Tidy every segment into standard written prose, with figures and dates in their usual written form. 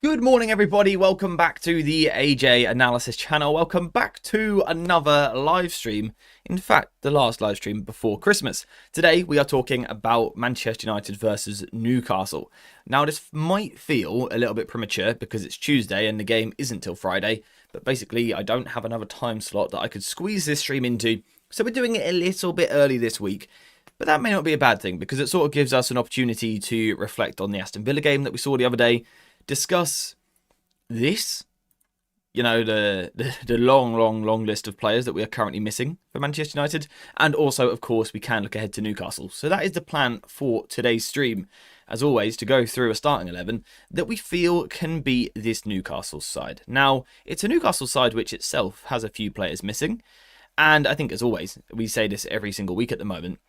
Good morning, everybody. Welcome back to the AJ Analysis channel. Welcome back to another live stream. In fact, the last live stream before Christmas. Today, we are talking about Manchester United versus Newcastle. Now, this might feel a little bit premature because it's Tuesday and the game isn't till Friday. But basically, I don't have another time slot that I could squeeze this stream into. So we're doing it a little bit early this week. But that may not be a bad thing because it sort of gives us an opportunity to reflect on the Aston Villa game that we saw the other day. Discuss this, the long list of players that we are currently missing for Manchester United, and also, of course, we can look ahead to Newcastle. So that is the plan for today's stream, as always, to go through a starting 11 that we feel can beat this Newcastle side. Now, it's a Newcastle side which itself has a few players missing, and I think, as always, we say this every single week at the moment,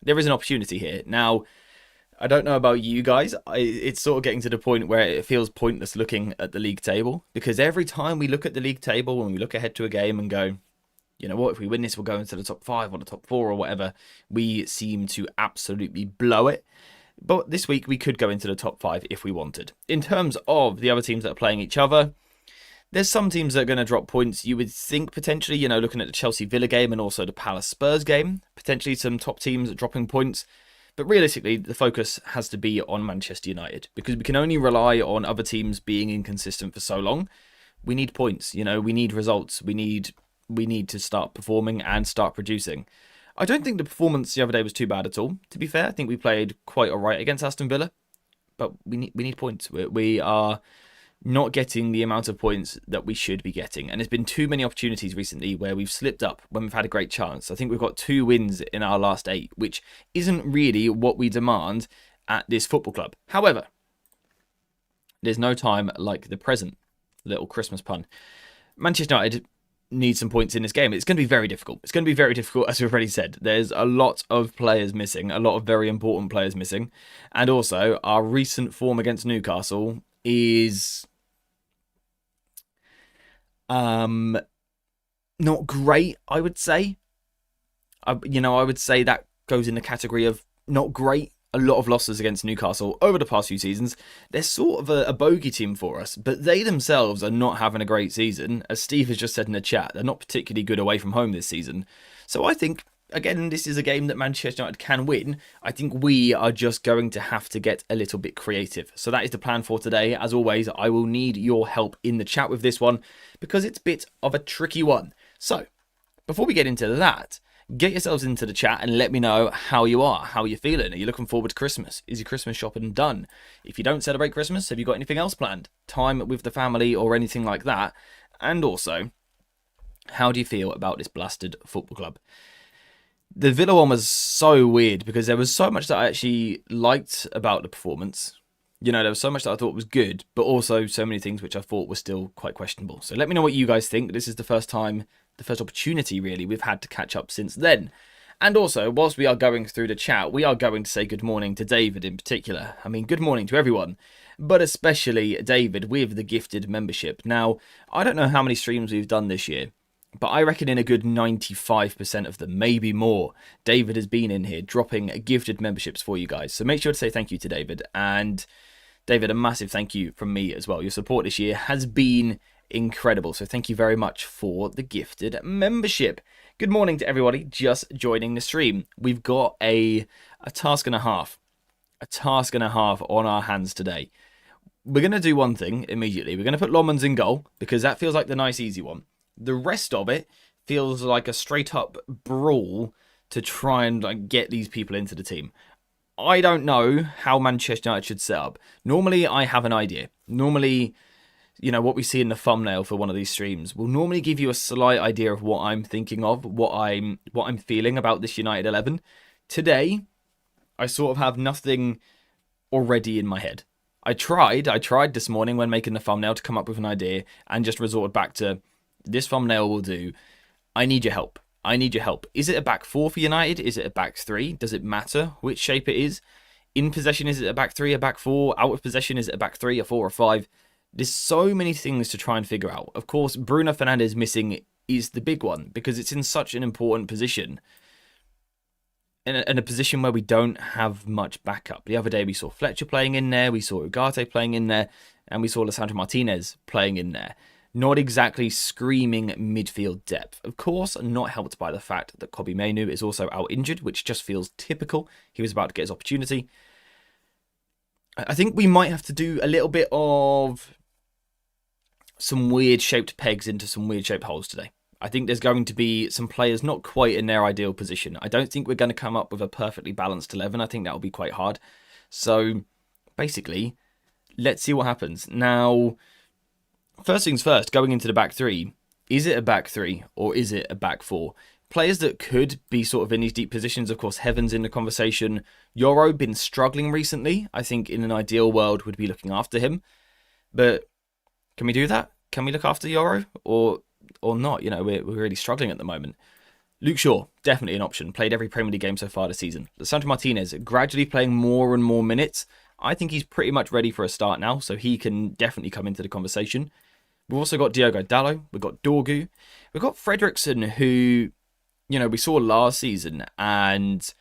there is an opportunity here. Now, I don't know about you guys, it's sort of getting to the point where it feels pointless looking at the league table, because every time we look at the league table and we look ahead to a game and go, you know what, if we win this, we'll go into the top 5 or the top 4 or whatever, we seem to absolutely blow it. But this week we could go into the top 5 if we wanted. In terms of the other teams that are playing each other, there's some teams that are going to drop points. You would think potentially, looking at the Chelsea-Villa game and also the Palace-Spurs game, potentially some top teams dropping points. But realistically, the focus has to be on Manchester United because we can only rely on other teams being inconsistent for so long. We need points, we need results. We need to start performing and start producing. I don't think the performance the other day was too bad at all. To be fair, I think we played quite all right against Aston Villa, but we need points. We are not getting the amount of points that we should be getting. And there's been too many opportunities recently where we've slipped up when we've had a great chance. I think we've got 2 wins in our last 8, which isn't really what we demand at this football club. However, there's no time like the present. Little Christmas pun. Manchester United need some points in this game. It's going to be very difficult. It's going to be very difficult, as we've already said. There's a lot of players missing, a lot of very important players missing. And also, our recent form against Newcastle is not great, I would say. I would say that goes in the category of not great. A lot of losses against Newcastle over the past few seasons. They're sort of a bogey team for us, but they themselves are not having a great season. As Steve has just said in the chat, they're not particularly good away from home this season. So I think, again, this is a game that Manchester United can win. I think we are just going to have to get a little bit creative. So that is the plan for today. As always, I will need your help in the chat with this one because it's a bit of a tricky one. So, before we get into that, get yourselves into the chat and let me know how you are, how you're feeling. Are you looking forward to Christmas? Is your Christmas shopping done? If you don't celebrate Christmas, have you got anything else planned? Time with the family or anything like that? And also, how do you feel about this blasted football club? The Villa one was so weird because there was so much that I actually liked about the performance. There was so much that I thought was good, but also so many things which I thought were still quite questionable. So let me know what you guys think. This is the first opportunity, really, we've had to catch up since then. And also, whilst we are going through the chat, we are going to say good morning to David in particular. I mean, good morning to everyone, but especially David with the gifted membership. Now, I don't know how many streams we've done this year, but I reckon in a good 95% of them, maybe more, David has been in here dropping gifted memberships for you guys. So make sure to say thank you to David. And David, a massive thank you from me as well. Your support this year has been incredible. So thank you very much for the gifted membership. Good morning to everybody just joining the stream. We've got a task and a half. A task and a half on our hands today. We're going to do one thing immediately. We're going to put Lomans in goal because that feels like the nice easy one. The rest of it feels like a straight up brawl to try and get these people into the team. I don't know how Manchester United should set up. Normally, I have an idea. Normally, what we see in the thumbnail for one of these streams will normally give you a slight idea of what I'm thinking of, what I'm feeling about this United 11. Today, I sort of have nothing already in my head. I tried this morning when making the thumbnail to come up with an idea and just resorted back to this thumbnail will do. I need your help. Is it a back 4 for United? Is it a back 3? Does it matter which shape it is? In possession, is it a back 3, a back 4? Out of possession, is it a back 3, a 4, or 5? There's so many things to try and figure out. Of course, Bruno Fernandes missing is the big one because it's in such an important position. In a position where we don't have much backup. The other day we saw Fletcher playing in there, we saw Ugarte playing in there, and we saw Lisandro Martinez playing in there. Not exactly screaming midfield depth. Of course, not helped by the fact that Kobbie Mainoo is also out injured, which just feels typical. He was about to get his opportunity. I think we might have to do a little bit of some weird shaped pegs into some weird shaped holes today. I think there's going to be some players not quite in their ideal position. I don't think we're going to come up with a perfectly balanced 11. I think that will be quite hard. So basically, let's see what happens. Now, first things first, going into the back three, is it a back three or is it a back four? Players that could be sort of in these deep positions, of course, Heaven's in the conversation. Yoro been struggling recently. I think in an ideal world would be looking after him. But can we do that? Can we look after Yoro or not? You know, we're really struggling at the moment. Luke Shaw, definitely an option. Played every Premier League game so far this season. Lisandro Martinez, gradually playing more and more minutes. I think he's pretty much ready for a start now, so he can definitely come into the conversation. We've also got Diogo Dalot. We've got Dorgu. We've got Fredrickson, who, you know, we saw last season and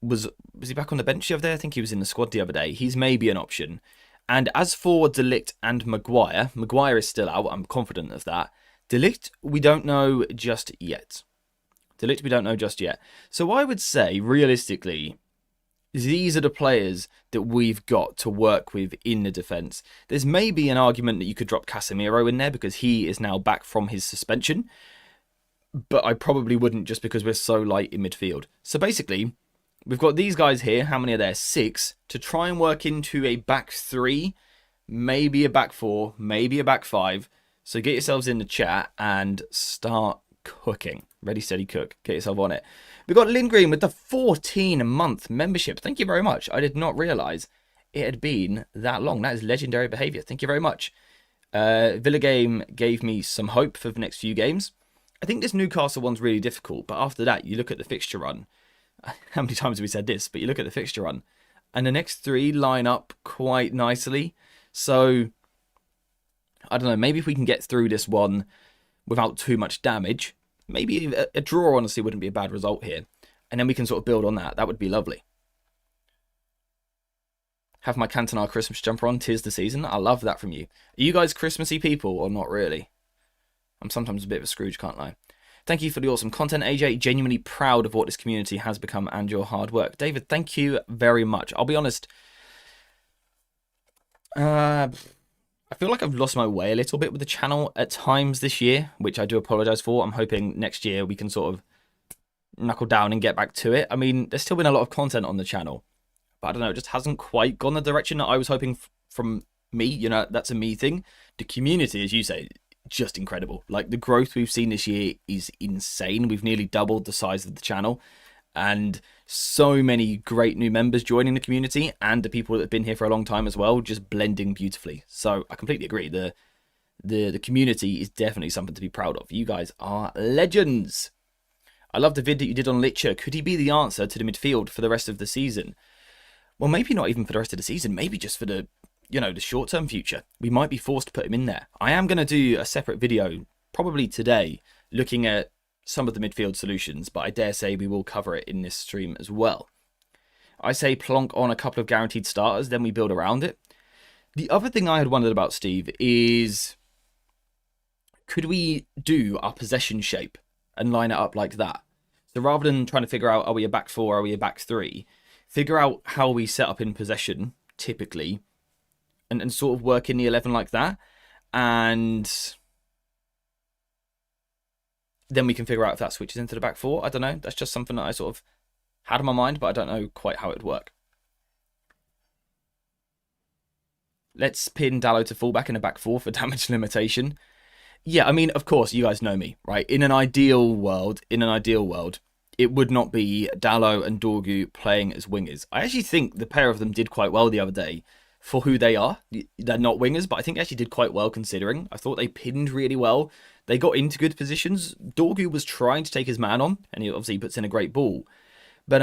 was he back on the bench the other day? I think he was in the squad the other day. He's maybe an option. And as for De Ligt and Maguire is still out. I'm confident of that. De Ligt, we don't know just yet. So I would say, realistically, these are the players that we've got to work with in the defence. There's maybe an argument that you could drop Casemiro in there because he is now back from his suspension. But I probably wouldn't just because we're so light in midfield. So basically, we've got these guys here. How many are there? 6. To try and work into a back 3, maybe a back 4, maybe a back 5. So get yourselves in the chat and start cooking. Ready, steady, cook. Get yourself on it. We've got Lindgren with the 14-month membership. Thank you very much. I did not realise it had been that long. That is legendary behaviour. Thank you very much. Villa game gave me some hope for the next few games. I think this Newcastle one's really difficult, but after that, you look at the fixture run. How many times have we said this? But you look at the fixture run, and the next 3 line up quite nicely. So, I don't know, maybe if we can get through this one without too much damage, maybe a draw, honestly, wouldn't be a bad result here. And then we can sort of build on that. That would be lovely. Have my Cantona Christmas jumper on. 'Tis the season. I love that from you. Are you guys Christmassy people or not really? I'm sometimes a bit of a Scrooge, can't lie. Thank you for the awesome content, AJ. Genuinely proud of what this community has become and your hard work. David, thank you very much. I'll be honest. I feel like I've lost my way a little bit with the channel at times this year, which I do apologise for. I'm hoping next year we can sort of knuckle down and get back to it. I mean, there's still been a lot of content on the channel, but I don't know, it just hasn't quite gone the direction that I was hoping from me. You know, that's a me thing. The community, as you say, just incredible. Like, the growth we've seen this year is insane. We've nearly doubled the size of the channel, and so many great new members joining the community, and the people that have been here for a long time as well, just blending beautifully. So I completely agree. The community is definitely something to be proud of. You guys are legends. I love the vid that you did on Licher. Could he be the answer to the midfield for the rest of the season? Well, maybe not even for the rest of the season. Maybe just for the, you know, the short-term future. We might be forced to put him in there. I am going to do a separate video, probably today, looking at some of the midfield solutions, but I dare say we will cover it in this stream as well. I say plonk on a couple of guaranteed starters, then we build around it. The other thing I had wondered about, Steve, is could we do our possession shape and line it up like that? So rather than trying to figure out, are we a back 4, are we a back 3, figure out how we set up in possession, typically, and sort of work in the 11 like that, and then we can figure out if that switches into the back 4. I don't know. That's just something that I sort of had in my mind, but I don't know quite how it would work. Let's pin Dalot to fullback in a back 4 for damage limitation. Yeah, I mean, of course, you guys know me, right? In an ideal world, it would not be Dalot and Dorgu playing as wingers. I actually think the pair of them did quite well the other day for who they are. They're not wingers, but I think they actually did quite well considering. I thought they pinned really well. They got into good positions. Dorgu was trying to take his man on, and he obviously puts in a great ball. But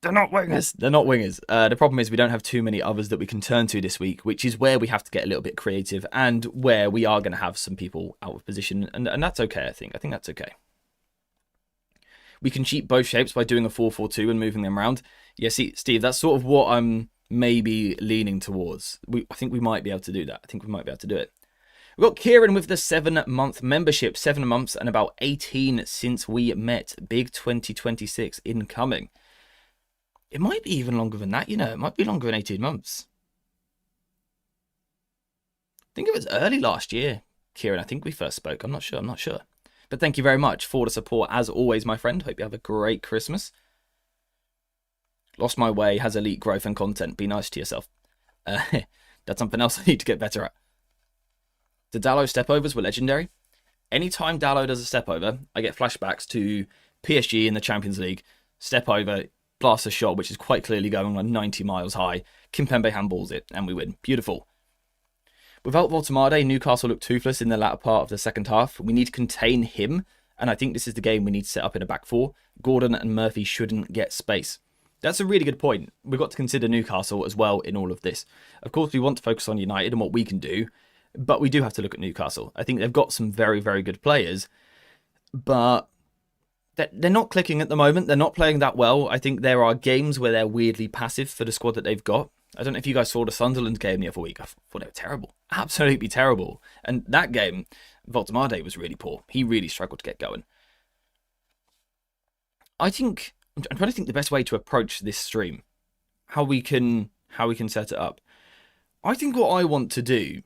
they're not wingers. The problem is we don't have too many others that we can turn to this week, which is where we have to get a little bit creative and where we are going to have some people out of position. And that's okay, I think. I think that's okay. We can cheat both shapes by doing a 4-4-2 and moving them around. Yeah, see, Steve, that's sort of what I'm maybe leaning towards. I think we might be able to do that. I think we might be able to do it. We've got Kieran with the 7-month membership. 7 months and about 18 since we met. Big 2026 incoming. It might be even longer than that, you know. It might be longer than 18 months. I think it was early last year, Kieran. I think we first spoke. I'm not sure. But thank you very much for the support, as always, my friend. Hope you have a great Christmas. Lost my way, has elite growth and content. Be nice to yourself. That's something else I need to get better at. The Dalot stepovers were legendary. Anytime Dalot does a step over, I get flashbacks to PSG in the Champions League. Step over, blast a shot, which is quite clearly going on 90 miles high. Kimpembe handballs it, and we win. Beautiful. Without Voltemade, Newcastle looked toothless in the latter part of the second half. We need to contain him, and I think this is the game we need to set up in a back four. Gordon and Murphy shouldn't get space. That's a really good point. We've got to consider Newcastle as well in all of this. Of course, we want to focus on United and what we can do, but we do have to look at Newcastle. I think they've got some very, very good players, but they're not clicking at the moment. They're not playing that well. I think there are games where they're weirdly passive for the squad that they've got. I don't know if you guys saw the Sunderland game the other week. I thought they were terrible. Absolutely terrible. And that game, Voltemade was really poor. He really struggled to get going. I'm trying to think the best way to approach this stream. How we can set it up. I think what I want to do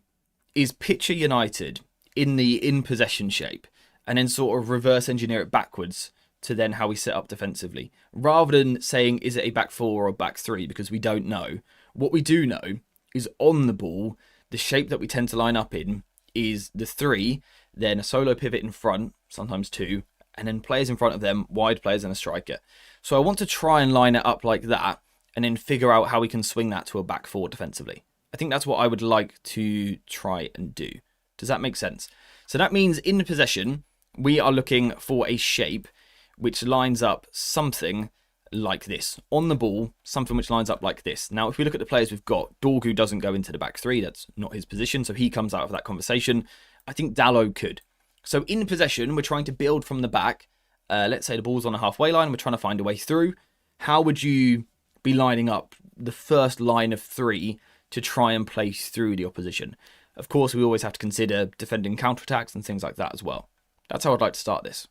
is picture United in the in-possession shape and then sort of reverse engineer it backwards to then how we set up defensively. Rather than saying, is it a back four or a back three? Because we don't know. What we do know is on the ball, the shape that we tend to line up in is the three, then a solo pivot in front, sometimes two, and then players in front of them, wide players and a striker. So I want to try and line it up like that and then figure out how we can swing that to a back four defensively. I think that's what I would like to try and do. Does that make sense? So that means in possession, we are looking for a shape which lines up something like this. On the ball, something which lines up like this. Now, if we look at the players we've got, Dorgu doesn't go into the back three. That's not his position, so he comes out of that conversation. I think Dalot could. So in possession, we're trying to build from the back. Let's say the ball's on a halfway line. We're trying to find a way through. How would you be lining up the first line of three to try and play through the opposition? Of course, we always have to consider defending counterattacks and things like that as well. That's how I'd like to start this.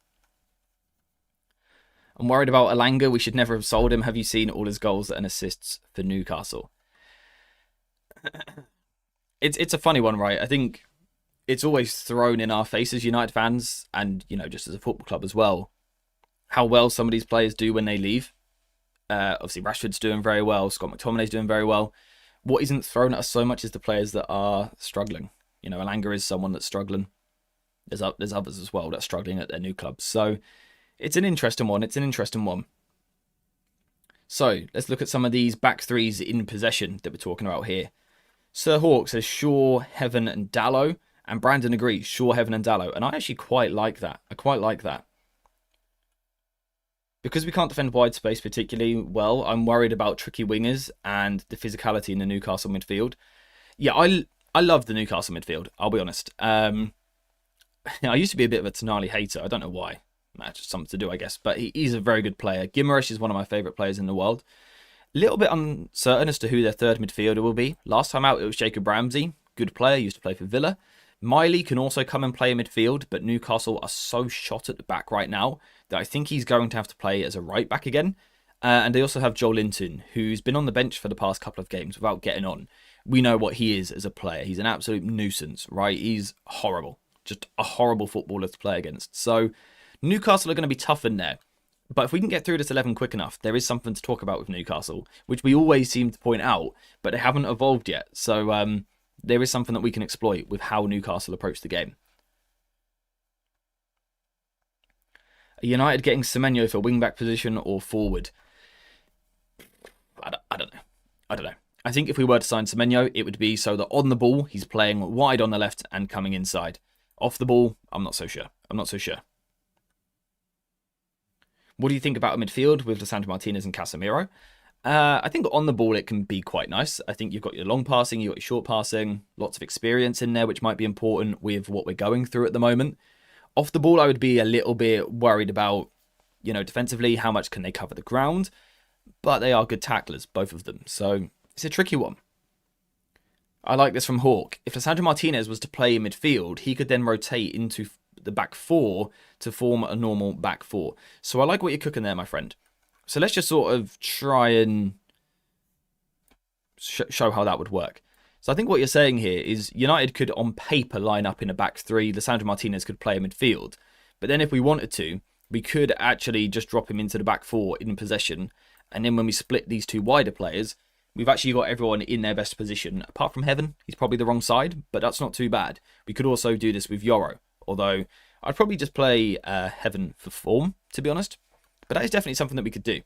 I'm worried about Elanga. We should never have sold him. Have you seen all his goals and assists for Newcastle? It's a funny one, right? I think it's always thrown in our faces, United fans, and just as a football club as well, how well some of these players do when they leave. Obviously, Rashford's doing very well. Scott McTominay's doing very well. What isn't thrown at us so much is the players that are struggling. Elanga is someone that's struggling. There's others as well that's struggling at their new clubs. So it's an interesting one. So let's look at some of these back threes in possession that we're talking about here. Sir Hawk says Shaw, Heaven and Dalot. And Brandon agrees, Shaw, Heaven and Dalot. And I actually quite like that. Because we can't defend wide space particularly well, I'm worried about tricky wingers and the physicality in the Newcastle midfield. Yeah, I love the Newcastle midfield, I'll be honest. I used to be a bit of a Tonali hater. I don't know why. That's just something to do, I guess. But he's a very good player. Guimaraes is one of my favourite players in the world. A little bit uncertain as to who their third midfielder will be. Last time out, it was Jacob Ramsey. Good player, used to play for Villa. Miley can also come and play in midfield, but Newcastle are so shot at the back right now that I think he's going to have to play as a right back again. And they also have Joe Linton, who's been on the bench for the past couple of games without getting on. We know what he is as a player. He's an absolute nuisance, right? He's horrible. Just a horrible footballer to play against. So Newcastle are going to be tough in there. But if we can get through this 11 quick enough, there is something to talk about with Newcastle, which we always seem to point out, but they haven't evolved yet. So there is something that we can exploit with how Newcastle approach the game. Are United getting Semenyo for wing-back position or forward? I don't know. I think if we were to sign Semenyo, it would be so that on the ball, he's playing wide on the left and coming inside. Off the ball, I'm not so sure. What do you think about a midfield with Lisandro Martinez and Casemiro? I think on the ball, it can be quite nice. I think you've got your long passing, you've got your short passing, lots of experience in there, which might be important with what we're going through at the moment. Off the ball, I would be a little bit worried about, defensively, how much can they cover the ground? But they are good tacklers, both of them. So It's a tricky one. I like this from Hawk. If Lisandro Martinez was to play in midfield, he could then rotate into the back four to form a normal back four. So I like what you're cooking there, my friend. So let's just sort of try and show how that would work. So I think what you're saying here is United could, on paper, line up in a back three. Lisandro Martinez could play in midfield. But then if we wanted to, we could actually just drop him into the back four in possession. And then when we split these two wider players, we've actually got everyone in their best position. Apart from Heaven, he's probably the wrong side, but that's not too bad. We could also do this with Yoro. Although, I'd probably just play Heaven for form, to be honest. But that is definitely something that we could do.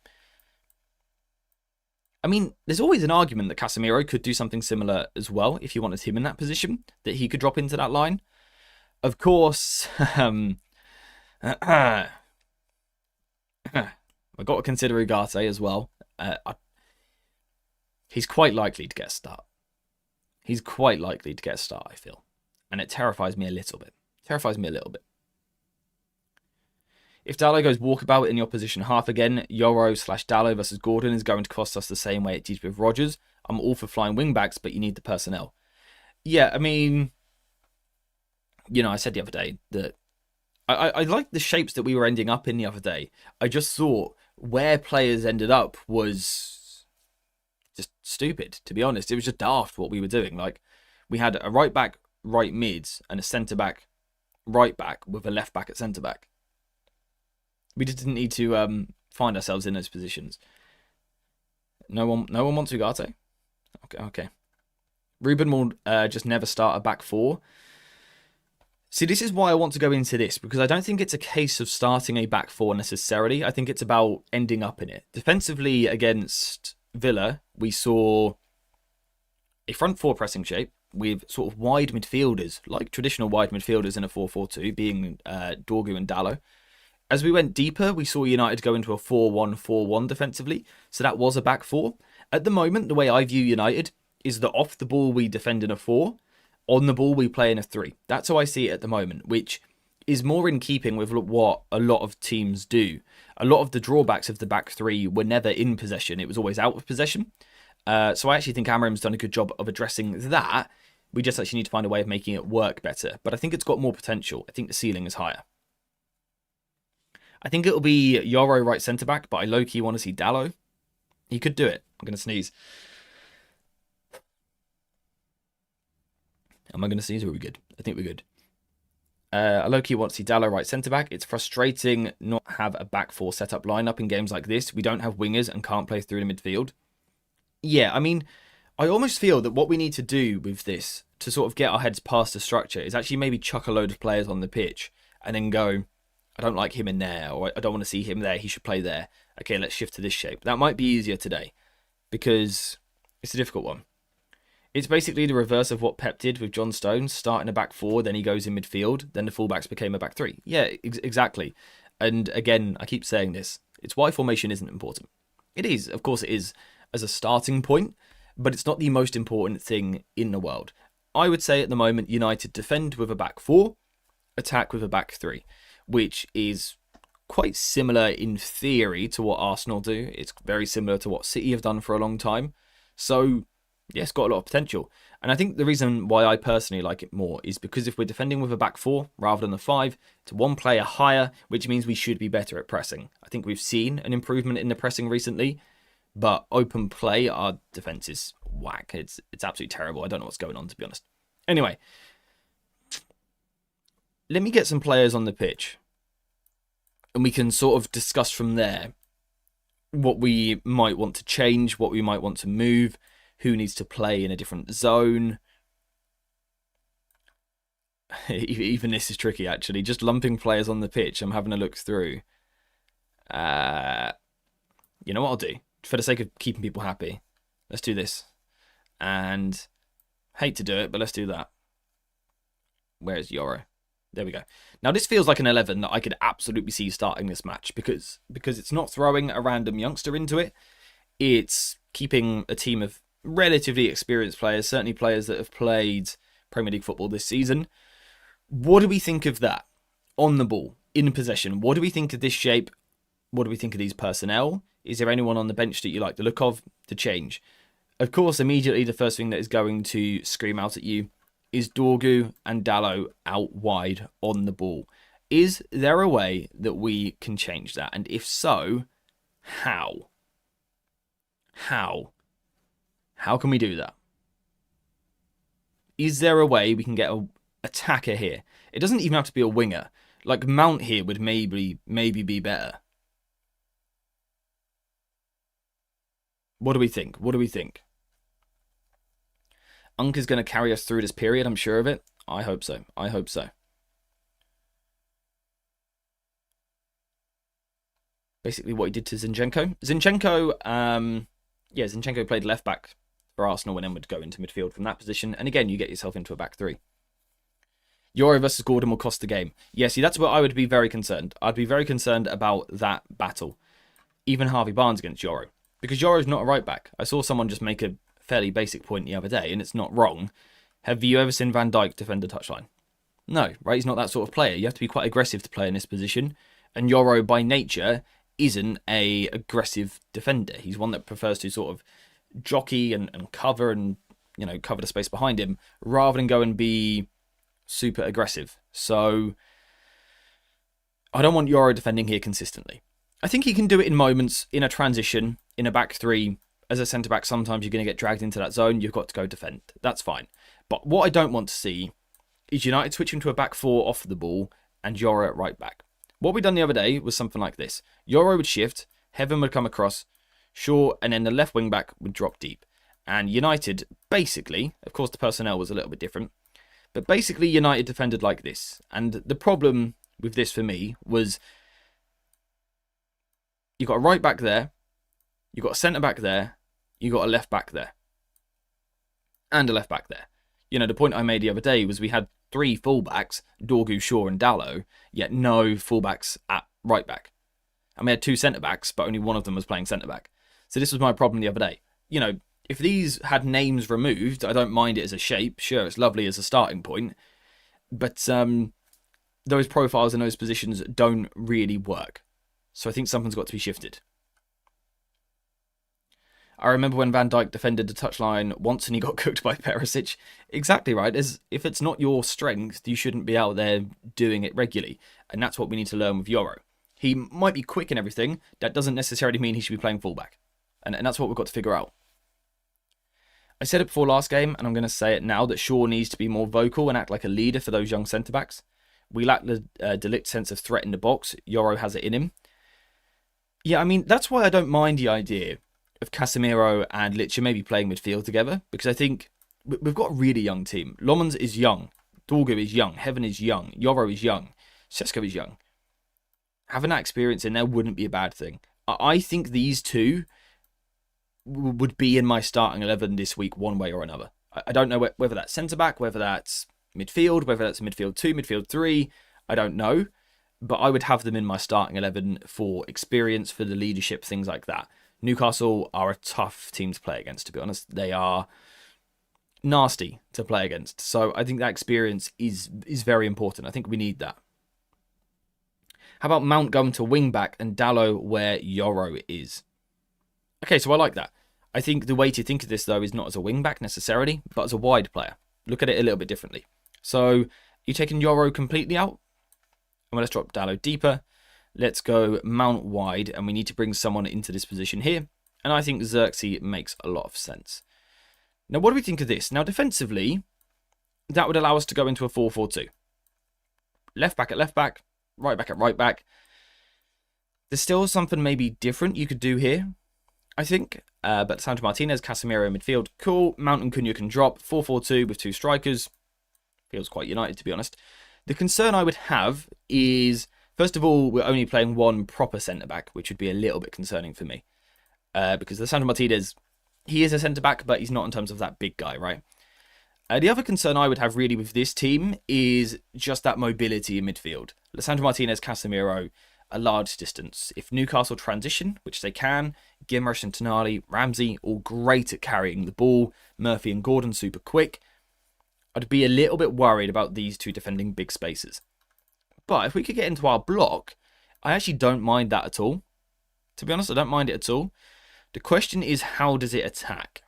I mean, there's always an argument that Casemiro could do something similar as well, if you wanted him in that position, that he could drop into that line. Of course, I've got to consider Ugarte as well. He's quite likely to get a start. He's quite likely to get a start, I feel. And it terrifies me a little bit. If Dalot goes walkabout in the opposition half again, Yoro/Dalot versus Gordon is going to cost us the same way it did with Rodgers. I'm all for flying wingbacks, but you need the personnel. Yeah, I mean, I said the other day that I like the shapes that we were ending up in the other day. I just thought where players ended up was just stupid, to be honest. It was just daft what we were doing. Like, we had a right back, right mid, and a centre back, right back, with a left back at centre back. We just didn't need to find ourselves in those positions. No one wants Ugarte? Okay. Ruben will just never start a back four. See, this is why I want to go into this, because I don't think it's a case of starting a back four necessarily. I think it's about ending up in it. Defensively against Villa, we saw a front four pressing shape with sort of wide midfielders, like traditional wide midfielders in a 4-4-2, being Dorgu and Dalot. As we went deeper, we saw United go into a 4-1-4-1 defensively, so that was a back four. At the moment, the way I view United is that off the ball we defend in a 4, on the ball we play in a 3. That's how I see it at the moment, which is more in keeping with what a lot of teams do. A lot of the drawbacks of the back 3 were never in possession, it was always out of possession. So I actually think Amorim's done a good job of addressing that. We just actually need to find a way of making it work better. But I think it's got more potential. I think the ceiling is higher. I think it'll be Yoro right centre-back, but I low-key want to see Dalot. He could do it. I'm going to sneeze. Am I going to sneeze or are we good? I think we're good. I low-key want to see Dalot right centre-back. It's frustrating not to have a back four set-up lineup in games like this. We don't have wingers and can't play through the midfield. Yeah, I mean, I almost feel that what we need to do with this to sort of get our heads past the structure is actually maybe chuck a load of players on the pitch and then go, I don't like him in there, or I don't want to see him there, he should play there. Okay, let's shift to this shape. That might be easier today, because it's a difficult one. It's basically the reverse of what Pep did with John Stones, starting a back four, then he goes in midfield, then the fullbacks became a back 3. Yeah, exactly. And again, I keep saying this, it's why formation isn't important. It is, of course it is, as a starting point, but it's not the most important thing in the world. I would say at the moment, United defend with a back 4, attack with a back 3. Which is quite similar in theory to what Arsenal do. It's very similar to what City have done for a long time. So, yeah, it's got a lot of potential. And I think the reason why I personally like it more is because if we're defending with a back 4 rather than a 5, it's one player higher, which means we should be better at pressing. I think we've seen an improvement in the pressing recently, but open play, our defence is whack. It's absolutely terrible. I don't know what's going on, to be honest. Anyway, let me get some players on the pitch and we can sort of discuss from there what we might want to change, what we might want to move, who needs to play in a different zone. Even this is tricky, actually. Just lumping players on the pitch, I'm having a look through. You know what I'll do? For the sake of keeping people happy, let's do this. And hate to do it, but let's do that. Where's Yoro? There we go. Now, this feels like an 11 that I could absolutely see starting this match because it's not throwing a random youngster into it. It's keeping a team of relatively experienced players, certainly players that have played Premier League football this season. What do we think of that? On the ball, in possession. What do we think of this shape? What do we think of these personnel? Is there anyone on the bench that you like the look of to change? Of course, immediately the first thing that is going to scream out at you is Dorgu and Dallo out wide on the ball. Is there a way that we can change that? And if so, how? How? How can we do that? Is there a way we can get an attacker here? It doesn't even have to be a winger. Like Mount here would maybe be better. What do we think? What do we think? Unk is going to carry us through this period, I'm sure of it. I hope so. I hope so. Basically what he did to Zinchenko. Zinchenko played left back for Arsenal and then would go into midfield from that position. And again, you get yourself into a back three. Euro versus Gordon will cost the game. Yeah, see, that's where I would be very concerned. I'd be very concerned about that battle. Even Harvey Barnes against Euro. Because Euro's not a right back. I saw someone just make a fairly basic point the other day, and it's not wrong. Have you ever seen Van Dijk defend a touchline? No, right? He's not that sort of player. You have to be quite aggressive to play in this position. And Euro, by nature, isn't a aggressive defender. He's one that prefers to sort of jockey and cover and, you know, cover the space behind him rather than go and be super aggressive. So I don't want Euro defending here consistently. I think he can do it in moments, in a transition, in a back three. As a centre-back, sometimes you're going to get dragged into that zone. You've got to go defend. That's fine. But what I don't want to see is United switching to a back four off the ball and Euro at right back. What we done the other day was something like this. Euro would shift, Heaven would come across, Shaw, and then the left wing back would drop deep. And United, basically, of course the personnel was a little bit different, but basically United defended like this. And the problem with this for me was you got a right back there, you got a centre back there, you got a left back there, and a left back there. You know, the point I made the other day was we had 3 fullbacks, Dorgu, Shaw, and Dallo, yet no fullbacks at right back. And we had 2 centre backs, but only one of them was playing centre back. So this was my problem the other day. You know, if these had names removed, I don't mind it as a shape. Sure, it's lovely as a starting point, but those profiles and those positions don't really work. So I think something's got to be shifted. I remember when Van Dijk defended the touchline once and he got cooked by Perisic. Exactly right. If it's not your strength, you shouldn't be out there doing it regularly. And that's what we need to learn with Euro. He might be quick and everything. That doesn't necessarily mean he should be playing fullback. And that's what we've got to figure out. I said it before last game, and I'm going to say it now, that Shaw needs to be more vocal and act like a leader for those young centre-backs. We lack the De Ligt sense of threat in the box. Euro has it in him. Yeah, I mean, that's why I don't mind the idea of Casemiro and Licha maybe playing midfield together, because I think we've got a really young team. Lomans is young, Dorgu is young, Heaven is young, Euro is young, Sesko is young. Having that experience in there wouldn't be a bad thing. I think these two would be in my starting 11 this week one way or another. I don't know whether that's centre-back, whether that's midfield, whether that's midfield 2, midfield 3, I don't know. But I would have them in my starting 11 for experience, for the leadership, things like that. Newcastle are a tough team to play against, to be honest. They are nasty to play against. So I think that experience is very important. I think we need that. How about Mount going to wing back and Dallo where Euro is? Okay, so I like that. I think the way to think of this, though, is not as a wing back necessarily, but as a wide player. Look at it a little bit differently. So you're taking Euro completely out. And let's drop Dallo deeper. Let's go Mount wide, and we need to bring someone into this position here. And I think Xerxes makes a lot of sense. Now, what do we think of this? Now, defensively, that would allow us to go into a 4-4-2. Left back at left back, right back at right back. There's still something maybe different you could do here, I think. But Sandro Martinez, Casemiro midfield, cool. Mount and Cunha can drop. 4-4-2 with 2 strikers. Feels quite United, to be honest. The concern I would have is, first of all, we're only playing one proper centre-back, which would be a little bit concerning for me. Because the Sandro Martinez, he is a centre-back, but he's not in terms of that big guy, right? The other concern I would have really with this team is just that mobility in midfield. Lisandro Martinez, Casemiro, a large distance. If Newcastle transition, which they can, Guimaraes and Tonali, Ramsey, all great at carrying the ball. Murphy and Gordon, super quick. I'd be a little bit worried about these two defending big spaces. But if we could get into our block, I actually don't mind that at all. To be honest, I don't mind it at all. The question is, how does it attack?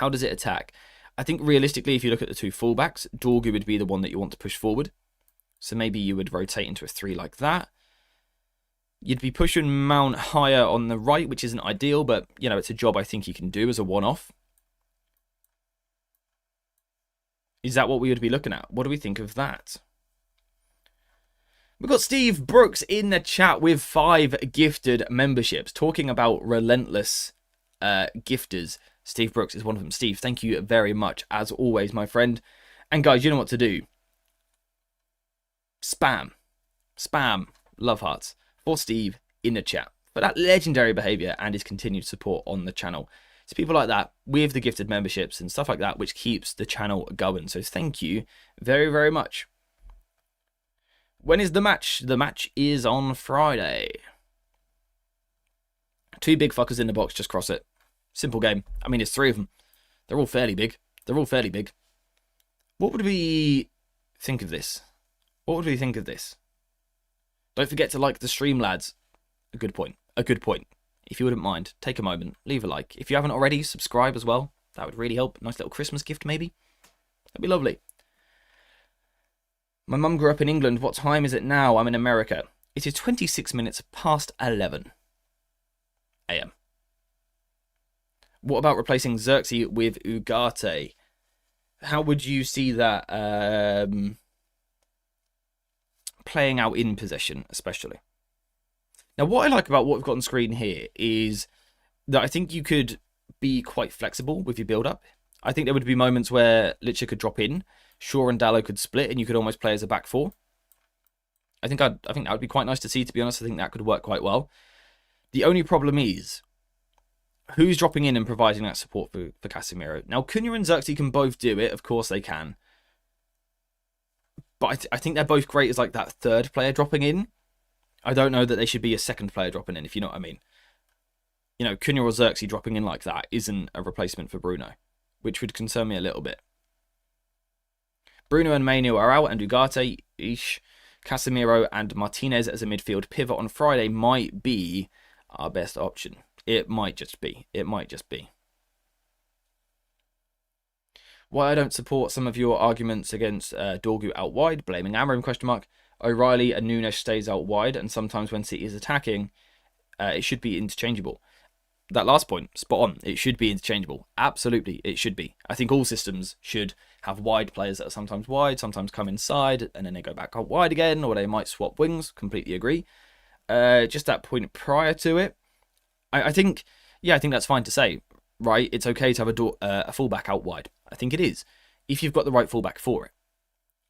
How does it attack? I think realistically, if you look at the two fullbacks, Dorgu would be the one that you want to push forward. So maybe you would rotate into a 3 like that. You'd be pushing Mount higher on the right, which isn't ideal, but, it's a job I think he can do as a one-off. Is that what we would be looking at? What do we think of that? We've got Steve Brooks in the chat with 5 gifted memberships, talking about relentless gifters. Steve Brooks is one of them. Steve, thank you very much, as always, my friend. And guys, you know what to do. Spam love hearts for Steve in the chat for that legendary behavior and his continued support on the channel. It's people like that with the gifted memberships and stuff like that which keeps the channel going. So thank you very, very much. When is the match? The match is on Friday. 2 big fuckers in the box, just cross it. Simple game. I mean, it's 3 of them. They're all fairly big. What would we think of this? Don't forget to like the stream, lads. A good point. If you wouldn't mind, take a moment, leave a like. If you haven't already, subscribe as well. That would really help. Nice little Christmas gift, maybe. That'd be lovely. My mum grew up in England. What time is it now? I'm in America. It is 26 minutes past 11 a.m. What about replacing Xerxes with Ugarte? How would you see that playing out in possession, especially? Now, what I like about what we've got on screen here is that I think you could be quite flexible with your build-up. I think there would be moments where Licha could drop in, Shaw and Dallo could split, and you could almost play as a back 4. I think that would be quite nice to see, to be honest. I think that could work quite well. The only problem is, who's dropping in and providing that support for Casemiro? Now, Cunha and Xerxes can both do it. Of course they can. But I think they're both great as like that 3rd player dropping in. I don't know that they should be a 2nd player dropping in, if you know what I mean. Cunha or Xerxes dropping in like that isn't a replacement for Bruno, which would concern me a little bit. Bruno and Mainu are out, and Ugarte, Casemiro and Martinez as a midfield pivot on Friday might be our best option. It might just be. Why I don't support some of your arguments against Dorgu out wide, blaming Amorim, ? O'Reilly and Nunes stays out wide, and sometimes when City is attacking, it should be interchangeable. That last point, spot on. It should be interchangeable. Absolutely, it should be. I think all systems should have wide players that are sometimes wide, sometimes come inside, and then they go back out wide again, or they might swap wings. Completely agree. Just that point prior to it, I think that's fine to say, right? It's okay to have a fullback out wide. I think it is, if you've got the right fullback for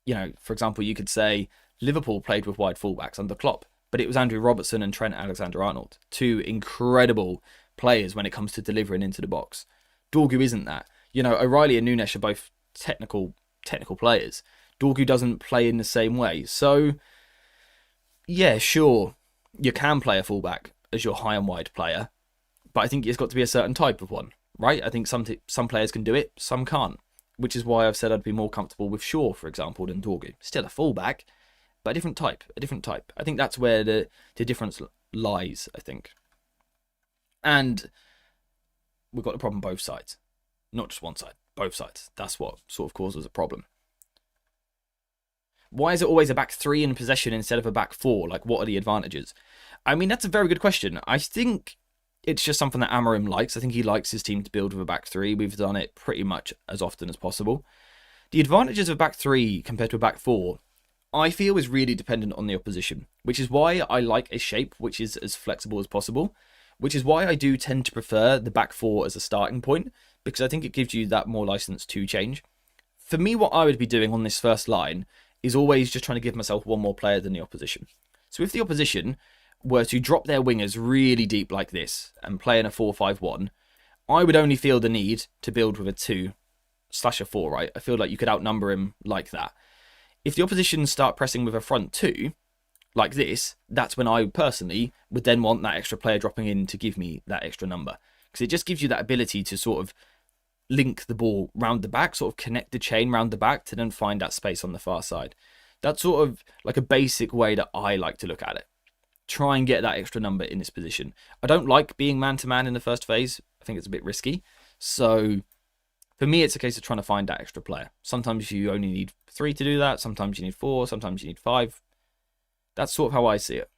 it. For example, you could say Liverpool played with wide fullbacks under Klopp, but it was Andrew Robertson and Trent Alexander-Arnold, 2 incredible players when it comes to delivering into the box. Dorgu isn't that. O'Reilly and Nunes are both technical players. Dorgu doesn't play in the same way. So, yeah, sure, you can play a fullback as your high and wide player, but I think it's got to be a certain type of one, right? I think some players can do it, some can't, which is why I've said I'd be more comfortable with Shaw, for example, than Dorgu. Still a fullback, but a different type. I think that's where the difference lies, I think. And we've got the problem both sides. Not just one side, both sides. That's what sort of causes a problem. Why is it always a back 3 in possession instead of a back 4? Like, what are the advantages? I mean, that's a very good question. I think it's just something that Amorim likes. I think he likes his team to build with a back 3. We've done it pretty much as often as possible. The advantages of back 3 compared to a back 4, I feel, is really dependent on the opposition, which is why I like a shape which is as flexible as possible, which is why I do tend to prefer the back 4 as a starting point, because I think it gives you that more license to change. For me, what I would be doing on this first line is always just trying to give myself one more player than the opposition. So if the opposition were to drop their wingers really deep like this and play in a 4-5-1, I would only feel the need to build with a 2/4, right? I feel like you could outnumber him like that. If the opposition start pressing with a front 2, like this, that's when I personally would then want that extra player dropping in to give me that extra number. Because it just gives you that ability to sort of link the ball round the back, sort of connect the chain round the back to then find that space on the far side. That's sort of like a basic way that I like to look at it. Try and get that extra number in this position. I don't like being man-to-man in the first phase. I think it's a bit risky. So For me, it's a case of trying to find that extra player. Sometimes you only need 3 to do that. Sometimes you need 4. Sometimes you need 5. That's sort of how I see it.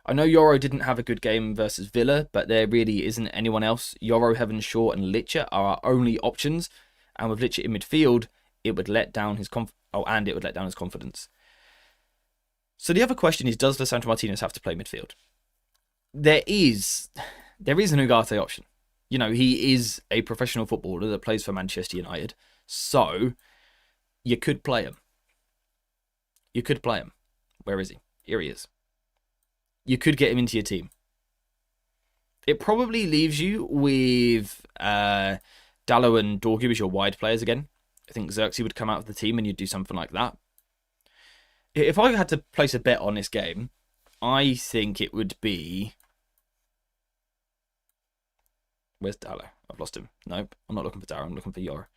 I know Yoro didn't have a good game versus Villa, but there really isn't anyone else. Yoro, Heaven Shaw, and Licha are our only options. And with Licha in midfield, it would let down his confidence. So the other question is, does Lisandro Martinez have to play midfield? There is an Ugarte option. You know, he is a professional footballer that plays for Manchester United. So, you could play him. Where is he? Here he is. You could get him into your team. It probably leaves you with Dallo and Dorgu as your wide players again. I think Xerxes would come out of the team and you'd do something like that. If I had to place a bet on this game, I think it would be... Where's Dallo? I've lost him. Nope, I'm not looking for Dallo. I'm looking for Yor.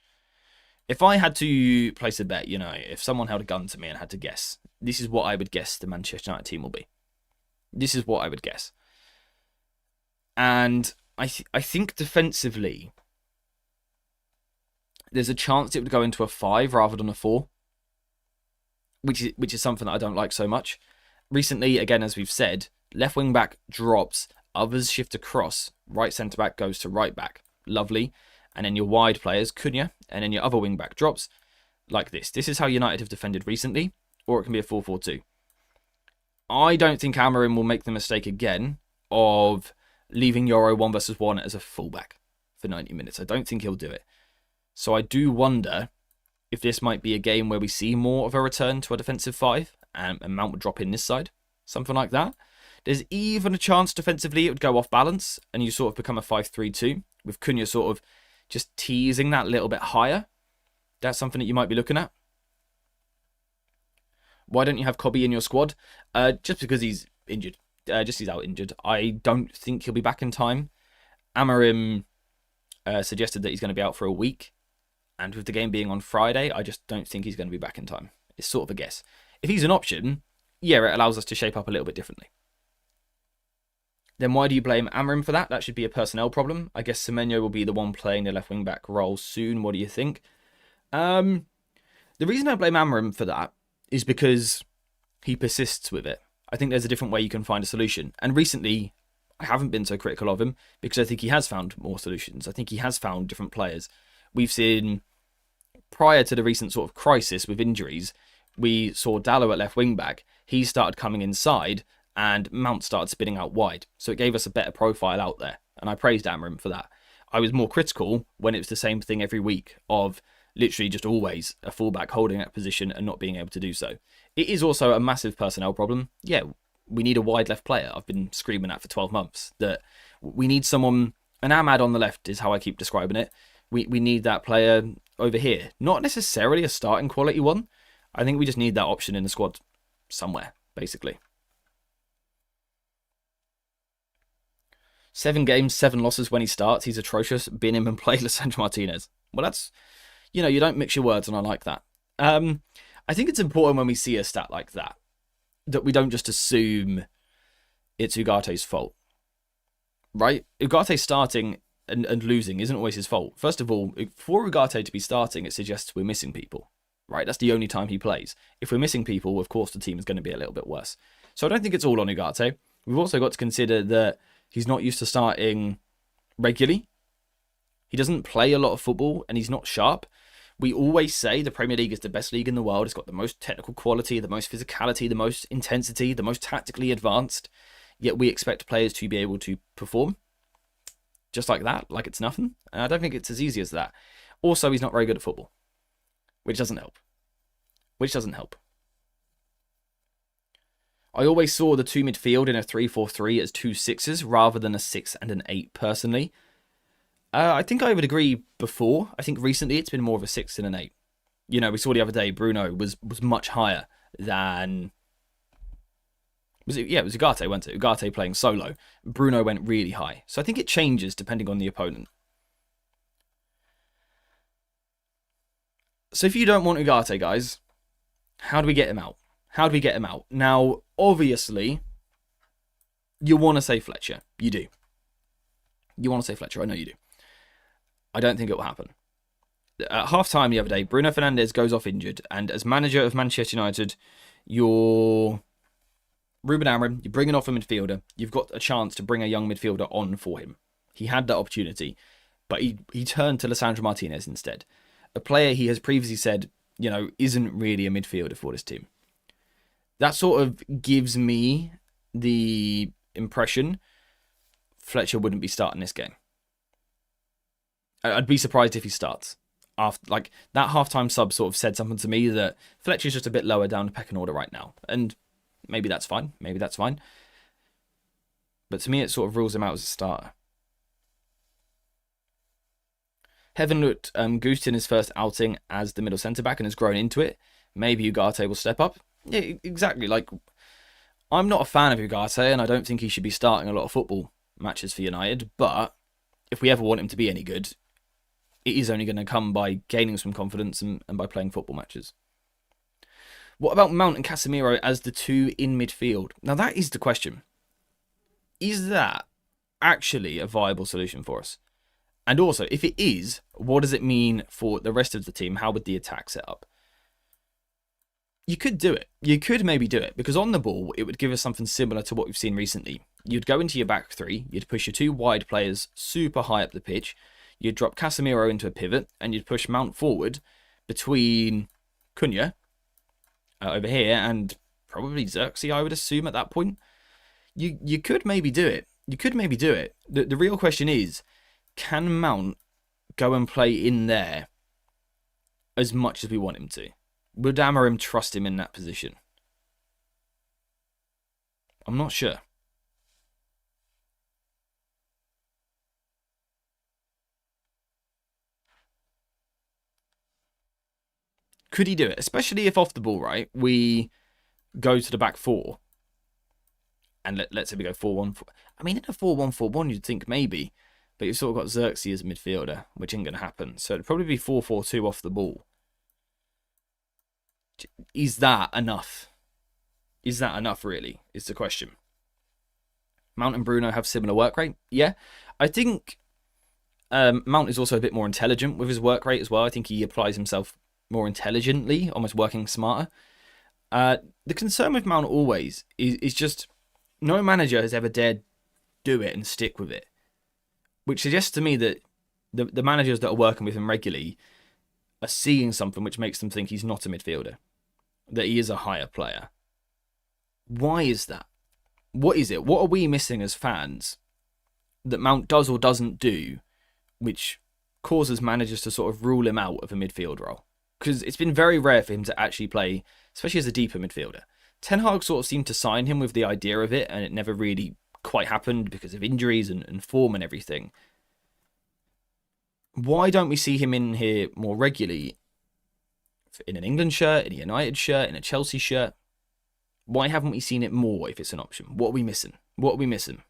If I had to place a bet, you know, if someone held a gun to me and had to guess, this is what I would guess the Manchester United team will be. This is what I would guess. And I think defensively, there's a chance it would go into a 5 rather than a 4. Which is something that I don't like so much. Recently, again, as we've said, left wing back drops, others shift across, right centre back goes to right back. Lovely. And then your wide players, Cunha, and then your other wing back drops like this. This is how United have defended recently, or it can be a 4-4-2. I don't think Amorim will make the mistake again of leaving Yoro 1 versus 1 as a fullback for 90 minutes. I don't think he'll do it. So I do wonder if this might be a game where we see more of a return to a defensive 5 and Mount would drop in this side. Something like that. There's even a chance defensively it would go off balance and you sort of become a 5-3-2 with Cunha sort of just teasing that a little bit higher. That's something that you might be looking at. Why don't you have Kobe in your squad? Just because he's injured. He's out injured. I don't think he'll be back in time. Amorim suggested that he's going to be out for a week. And with the game being on Friday, I just don't think he's going to be back in time. It's sort of a guess. If he's an option, yeah, it allows us to shape up a little bit differently. Then why do you blame Amorim for that? That should be a personnel problem. I guess Semenyo will be the one playing the left wing back role soon. What do you think? The reason I blame Amorim for that is because he persists with it. I think there's a different way you can find a solution. And recently, I haven't been so critical of him because I think he has found more solutions. I think he has found different players. We've seen, prior to the recent sort of crisis with injuries, we saw Dallo at left wing back. He started coming inside and Mount started spinning out wide. So it gave us a better profile out there. And I praised Amorim for that. I was more critical when it was the same thing every week of literally just always a fullback holding that position and not being able to do so. It is also a massive personnel problem. Yeah, we need a wide left player. I've been screaming that for 12 months. That we need someone, an Ahmad on the left is how I keep describing it. We need that player over here. Not necessarily a starting quality one. I think we just need that option in the squad somewhere, basically. 7 games, 7 losses when he starts. He's atrocious. Bin him and play Lisandro Martinez. Well, that's, you know, you don't mix your words, and I like that. I think it's important when we see a stat like that we don't just assume it's Ugarte's fault. Right? Ugarte starting and losing isn't always his fault. First of all, for Ugarte to be starting, it suggests we're missing people. Right? That's the only time he plays. If we're missing people, of course the team is going to be a little bit worse. So I don't think it's all on Ugarte. We've also got to consider that he's not used to starting regularly. He doesn't play a lot of football and he's not sharp. We always say the Premier League is the best league in the world. It's got the most technical quality, the most physicality, the most intensity, the most tactically advanced. Yet we expect players to be able to perform just like that, like it's nothing. And I don't think it's as easy as that. Also, he's not very good at football, which doesn't help. I always saw the 2 midfield in a 3-4-3 as 2 6s rather than a 6 and an 8 personally. I think I would agree before. I think recently it's been more of a 6 than an 8. You know, we saw the other day Bruno was much higher than... it was Ugarte, wasn't it? Ugarte playing solo. Bruno went really high. So I think it changes depending on the opponent. So if you don't want Ugarte, guys, how do we get him out? Now, obviously, you want to say Fletcher. You do. You want to say Fletcher. I know you do. I don't think it will happen. At half-time the other day, Bruno Fernandes goes off injured, and as manager of Manchester United, you're Ruben Amorim, you're bringing off a midfielder. You've got a chance to bring a young midfielder on for him. He had that opportunity, but he turned to Lisandro Martinez instead. A player he has previously said, isn't really a midfielder for this team. That sort of gives me the impression Fletcher wouldn't be starting this game. I'd be surprised if he starts. After that halftime sub sort of said something to me that Fletcher's just a bit lower down the pecking order right now. And maybe that's fine. But to me, it sort of rules him out as a starter. Heaven looked goosed in his first outing as the middle centre-back and has grown into it. Maybe Ugarte will step up. Yeah, exactly. I'm not a fan of Ugarte, and I don't think he should be starting a lot of football matches for United. But if we ever want him to be any good, it is only going to come by gaining some confidence and by playing football matches. What about Mount and Casemiro as the two in midfield? Now, that is the question. Is that actually a viable solution for us? And also, if it is, what does it mean for the rest of the team? How would the attack set up? You could do it. You could maybe do it, because on the ball, it would give us something similar to what we've seen recently. You'd go into your back three, you'd push your two wide players super high up the pitch, you'd drop Casemiro into a pivot, and you'd push Mount forward between Cunha over here and probably Xerxes, I would assume, at that point. You could maybe do it. The real question is, can Mount go and play in there as much as we want him to? Would Amorim trust him in that position? I'm not sure. Could he do it? Especially if off the ball, right, we go to the back four. And let's say we go 4-1. I mean, in a 4-1-4-1, you'd think maybe. But you've sort of got Xerxes as a midfielder, which ain't going to happen. So it'd probably be 4-4-2 off the ball. Is that enough? Is that enough, really, is the question. Mount and Bruno have similar work rate? Yeah. I think Mount is also a bit more intelligent with his work rate as well. I think he applies himself more intelligently, almost working smarter. The concern with Mount always is just no manager has ever dared do it and stick with it. Which suggests to me that the managers that are working with him regularly are seeing something which makes them think he's not a midfielder. That he is a higher player. Why is that? What is it? What are we missing as fans that Mount does or doesn't do, which causes managers to sort of rule him out of a midfield role? Because it's been very rare for him to actually play, especially as a deeper midfielder. Ten Hag sort of seemed to sign him with the idea of it, and it never really quite happened because of injuries and form and everything. Why don't we see him in here more regularly? In an England shirt, in a United shirt, in a Chelsea shirt? Why haven't we seen it more if it's an option? What are we missing?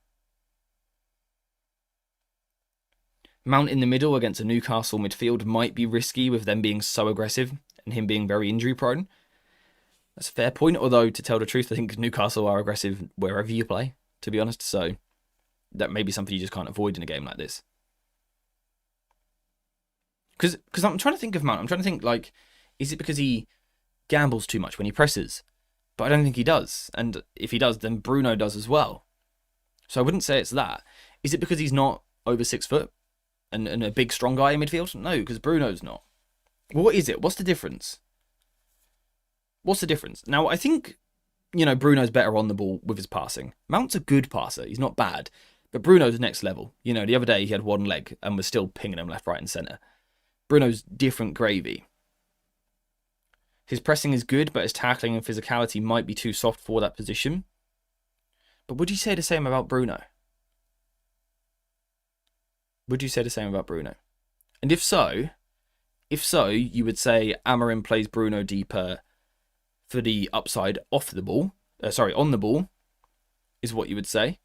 Mount in the middle against a Newcastle midfield might be risky with them being so aggressive and him being very injury prone. That's a fair point, although to tell the truth, I think Newcastle are aggressive wherever you play, to be honest, so that may be something you just can't avoid in a game like this. Because I'm trying to think of Mount. I'm trying to think, is it because he gambles too much when he presses? But I don't think he does. And if he does, then Bruno does as well. So I wouldn't say it's that. Is it because he's not over 6 foot and a big, strong guy in midfield? No, because Bruno's not. What is it? What's the difference? Now, I think, Bruno's better on the ball with his passing. Mount's a good passer. He's not bad. But Bruno's next level. The other day he had one leg and was still pinging him left, right and centre. Bruno's different gravy. His pressing is good, but his tackling and physicality might be too soft for that position. But would you say the same about Bruno? And if so, you would say Amorim plays Bruno deeper for the upside off the ball. On the ball, is what you would say.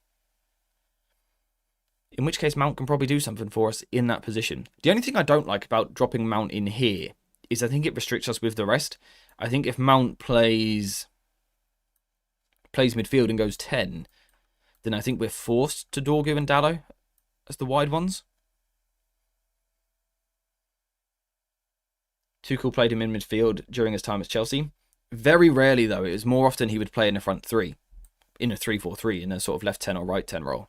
In which case, Mount can probably do something for us in that position. The only thing I don't like about dropping Mount in here is I think it restricts us with the rest. I think if Mount plays midfield and goes 10, then I think we're forced to Dorgu and Dallo as the wide ones. Tuchel played him in midfield during his time at Chelsea. Very rarely, though, it was more often he would play in a front three, in a 3-4-3, in a sort of left 10 or right 10 role.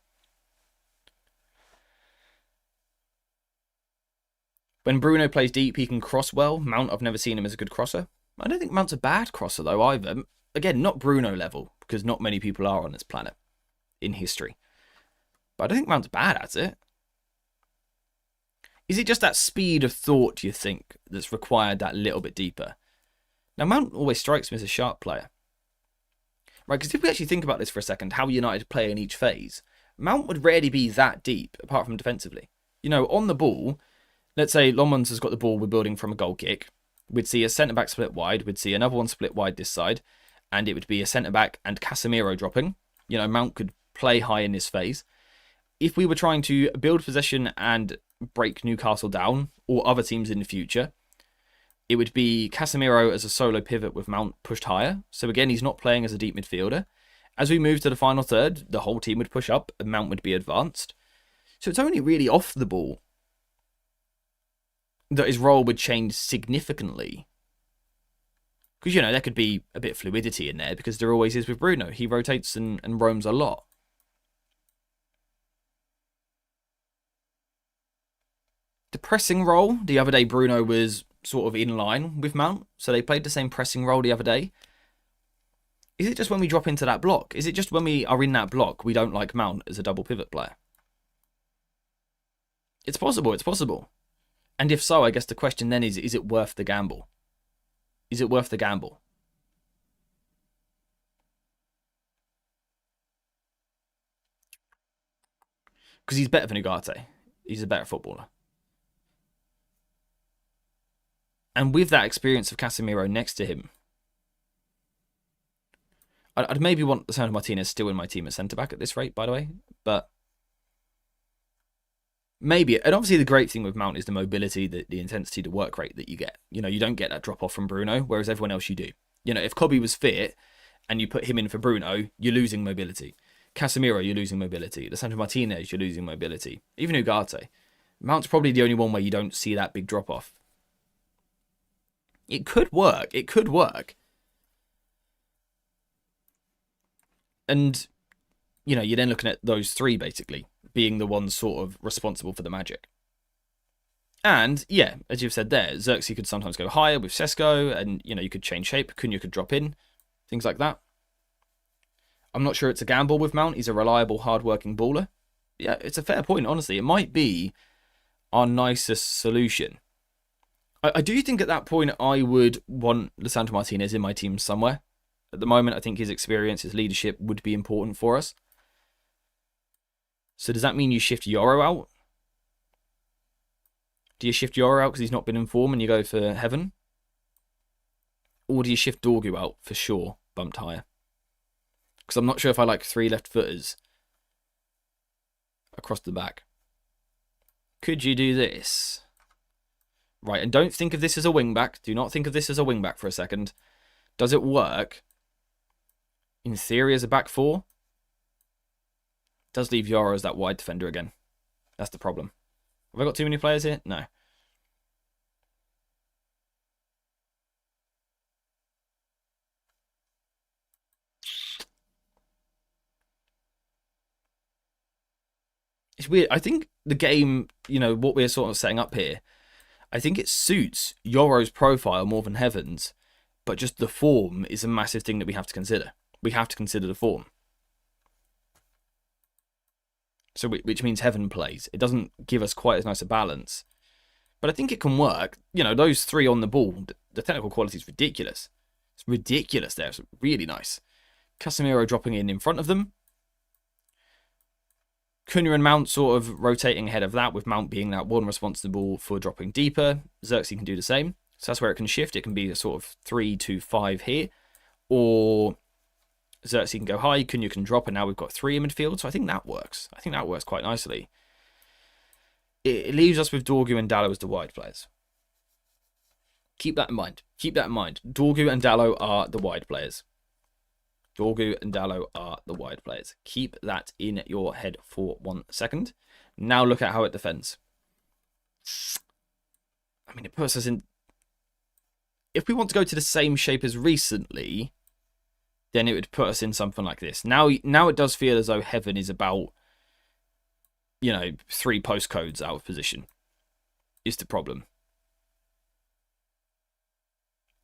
When Bruno plays deep, he can cross well. Mount, I've never seen him as a good crosser. I don't think Mount's a bad crosser, though, either. Again, not Bruno level, because not many people are on this planet in history. But I don't think Mount's bad at it. Is it just that speed of thought, do you think, that's required that little bit deeper? Now, Mount always strikes me as a sharp player. Right, because if we actually think about this for a second, how United play in each phase, Mount would rarely be that deep, apart from defensively. You know, on the ball, let's say Lomans has got the ball, we're building from a goal kick. We'd see a centre-back split wide, we'd see another one split wide this side, and it would be a centre-back and Casemiro dropping. You know, Mount could play high in this phase. If we were trying to build possession and break Newcastle down, or other teams in the future, it would be Casemiro as a solo pivot with Mount pushed higher. So again, he's not playing as a deep midfielder. As we move to the final third, the whole team would push up and Mount would be advanced. So it's only really off the ball that his role would change significantly. Because, you know, there could be a bit of fluidity in there because there always is with Bruno. He rotates and roams a lot. The pressing role, the other day Bruno was sort of in line with Mount. So they played the same pressing role the other day. Is it just when we drop into that block? Is it just when we are in that block we don't like Mount as a double pivot player? It's possible, it's possible. And if so, I guess the question then is it worth the gamble? Is it worth the gamble? Because he's better than Ugarte. He's a better footballer. And with that experience of Casemiro next to him, I'd maybe want Lisandro Martinez still in my team at centre-back at this rate, by the way. But maybe. And obviously the great thing with Mount is the mobility, the intensity, the work rate that you get. You know, you don't get that drop-off from Bruno, whereas everyone else you do. You know, if Kobe was fit and you put him in for Bruno, you're losing mobility. Casemiro, you're losing mobility. Lisandro Martinez, you're losing mobility. Even Ugarte. Mount's probably the only one where you don't see that big drop-off. It could work. It could work. And, you know, you're then looking at those three, basically, being the ones sort of responsible for the magic. And, yeah, as you've said there, Xerxes could sometimes go higher with Sesko, and, you know, you could change shape. Cunha could drop in. Things like that. I'm not sure it's a gamble with Mount. He's a reliable, hard-working baller. Yeah, it's a fair point, honestly. It might be our nicest solution. I do think at that point I would want Lisandro Martinez in my team somewhere. At the moment, I think his experience, his leadership would be important for us. So does that mean you shift Yoro out? Do you shift Yoro out because he's not been in form and you go for Heaven? Or do you shift Dorgu out for sure, bumped higher? Because I'm not sure if I like three left footers across the back. Could you do this? Right, and don't think of this as a wing-back. Do not think of this as a wing-back for a second. Does it work? In theory, as a back four? Does leave Yoro as that wide defender again. That's the problem. Have I got too many players here? No. It's weird. I think the game, you know, what we're sort of setting up here, I think it suits Yoro's profile more than Heaven's, but just the form is a massive thing that we have to consider. We have to consider the form. So, which means Heaven plays. It doesn't give us quite as nice a balance. But I think it can work. You know, those three on the ball, the technical quality is ridiculous. It's ridiculous there. It's really nice. Casemiro dropping in front of them. Cunha and Mount sort of rotating ahead of that, with Mount being that one responsible for dropping deeper. Xerxes can do the same. So that's where it can shift. It can be a sort of 3-2-5 here. Or Xerxes can go high, Cunha can drop, and now we've got three in midfield. So I think that works. I think that works quite nicely. It leaves us with Dorgu and Dalot as the wide players. Keep that in mind. Keep that in mind. Dorgu and Dalot are the wide players. Dorgu and Dalot are the wide players. Keep that in your head for 1 second. Now look at how it defends. I mean, it puts us in... if we want to go to the same shape as recently, then it would put us in something like this. Now it does feel as though Heaven is about, 3 postcodes out of position. Is the problem.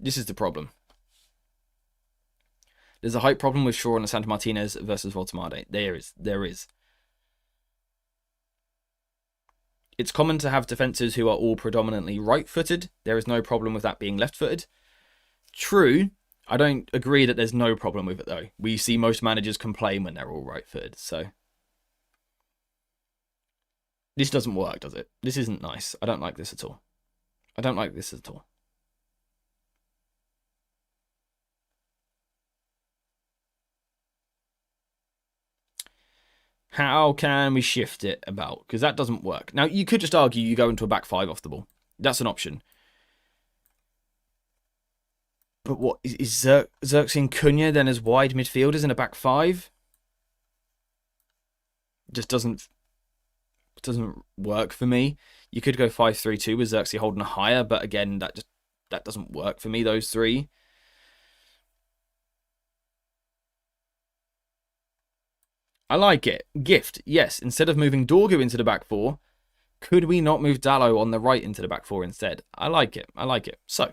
This is the problem. There's a height problem with Shaw and Santa Martinez versus Voltemade. There is. It's common to have defenders who are all predominantly right-footed. There is no problem with that being left-footed. True. I don't agree that there's no problem with it, though. We see most managers complain when they're all right-footed, so... This doesn't work, does it? This isn't nice. I don't like this at all. I don't like this at all. How can we shift it about? Because that doesn't work. Now, you could just argue you go into a back 5 off the ball. That's an option. But what, is Xerxes and Cunha then as wide midfielders in a back 5? Just doesn't work for me. You could go 5-3-2 with Xerxes holding higher, but again, that doesn't work for me, those three. I like it. Gift, yes. Instead of moving Dorgu into the back 4, could we not move Dalot on the right into the back 4 instead? I like it. I like it. So,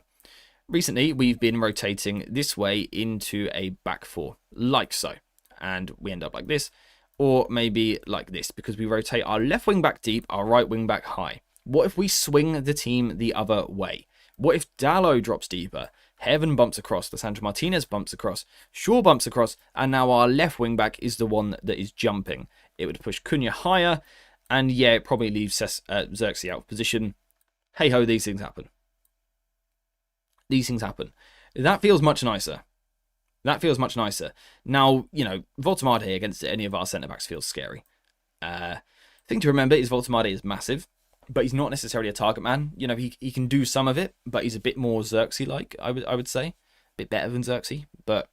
recently, we've been rotating this way into a back 4, like so. And we end up like this, or maybe like this, because we rotate our left wing back deep, our right wing back high. What if we swing the team the other way? What if Dalot drops deeper? Heaven bumps across, the Sandro Martinez bumps across, Shaw bumps across, and now our left wing back is the one that is jumping. It would push Cunha higher, and yeah, it probably leaves Xerxes out of position. Hey ho, these things happen. These things happen. That feels much nicer. That feels much nicer. Now, Voltemade against any of our centre backs feels scary. Thing to remember is Voltemade is massive, but he's not necessarily a target man. He can do some of it, but he's a bit more Xerxes-like, I would say. A bit better than Xerxes, but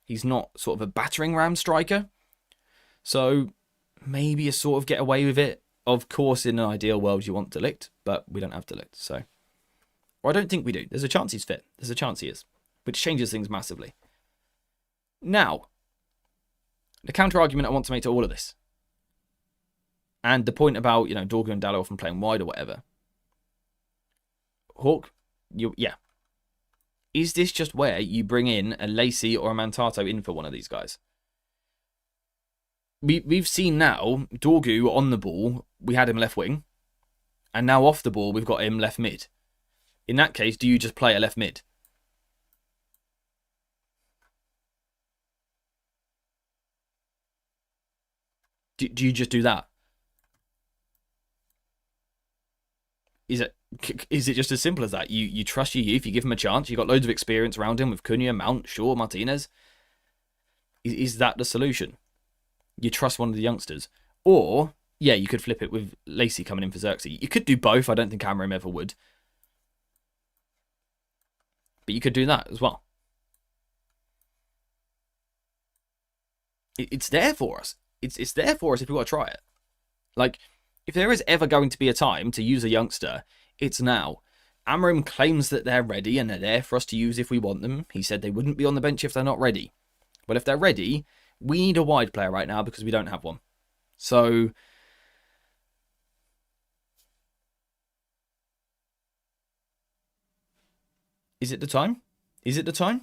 he's not sort of a battering ram striker. So maybe you sort of get away with it. Of course, in an ideal world, you want De Ligt, but we don't have De Ligt, so... Or I don't think we do. There's a chance he's fit. There's a chance he is, which changes things massively. Now, the counter-argument I want to make to all of this, and the point about, Dorgu and Dalot often playing wide or whatever. Hawk, yeah. Is this just where you bring in a Lacey or a Mantato in for one of these guys? We've seen now, Dorgu on the ball, we had him left wing, and now off the ball, we've got him left mid. In that case, do you just play a left mid? Do you just do that? Is it just as simple as that? You trust your youth, you give him a chance, you've got loads of experience around him with Cunha, Mount, Shaw, Martinez. Is that the solution? You trust one of the youngsters. Or, yeah, you could flip it with Lacey coming in for Xerxes. You could do both. I don't think Amorim ever would. But you could do that as well. It's there for us. It's there for us if we want to try it. Like, if there is ever going to be a time to use a youngster, it's now. Amorim claims that they're ready and they're there for us to use if we want them. He said they wouldn't be on the bench if they're not ready. Well, if they're ready, we need a wide player right now because we don't have one. So... Is it the time? Is it the time?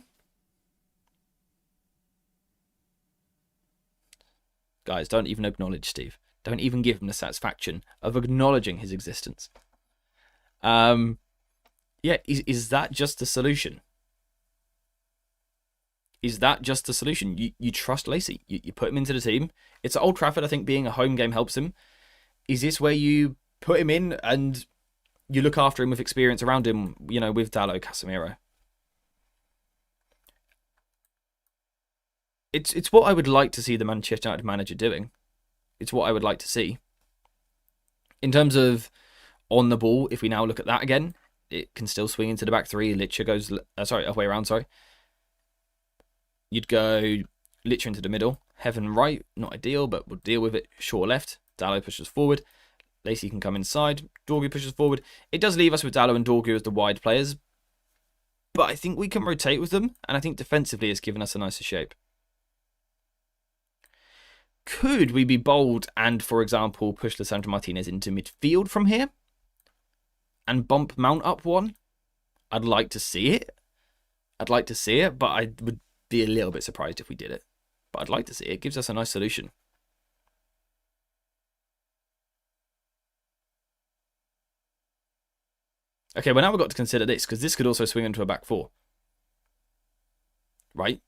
Guys, don't even acknowledge Steve. Don't even give him the satisfaction of acknowledging his existence. Yeah, is that just the solution? Is that just the solution? You trust Lacey. You put him into the team. It's at Old Trafford. I think being a home game helps him. Is this where you put him in and you look after him with experience around him, with Dalot, Casemiro? It's what I would like to see the Manchester United manager doing. It's what I would like to see. In terms of on the ball, if we now look at that again, it can still swing into the back 3. Licha goes... halfway around, sorry. You'd go Licha into the middle. Heaven right, not ideal, but we'll deal with it. Shaw left. Dalot pushes forward. Lacey can come inside. Dorgu pushes forward. It does leave us with Dalot and Dorgu as the wide players. but I think we can rotate with them, and I think defensively it's given us a nicer shape. Could we be bold and, for example, push Lisandro Martinez into midfield from here and bump Mount up one? I'd like to see it. But I would be a little bit surprised if we did it. But I'd like to see it. It gives us a nice solution. Okay, well now we've got to consider this, because this could also swing into a back four. Right?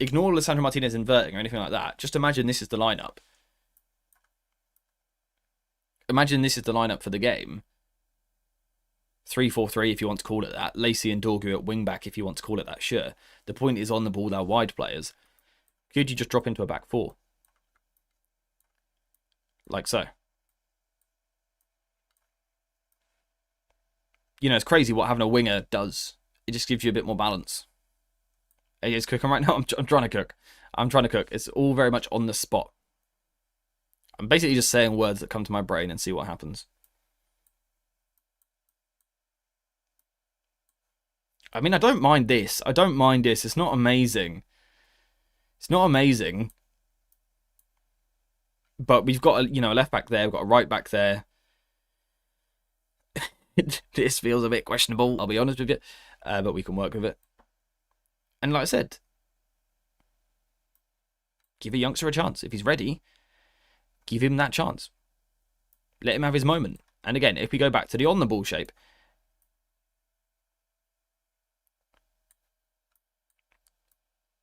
Ignore Lisandro Martinez inverting or anything like that. Just imagine this is the lineup. Imagine this is the lineup for the game. 3-4-3 if you want to call it that. Lacey and Dorgu at wing-back if you want to call it that, sure. The point is on the ball, they're wide players. Could you just drop into a back four? Like so. You know, it's crazy what having a winger does. It just gives you a bit more balance. Hey, it's cooking right now. I'm trying to cook. It's all very much on the spot. I'm basically just saying words that come to my brain and see what happens. I mean, I don't mind this. It's not amazing. But we've got a left back there. We've got a right back there. This feels a bit questionable, I'll be honest with you. But we can work with it. And like I said, give a youngster a chance. If he's ready, give him that chance. Let him have his moment. And again, if we go back to the on-the-ball shape,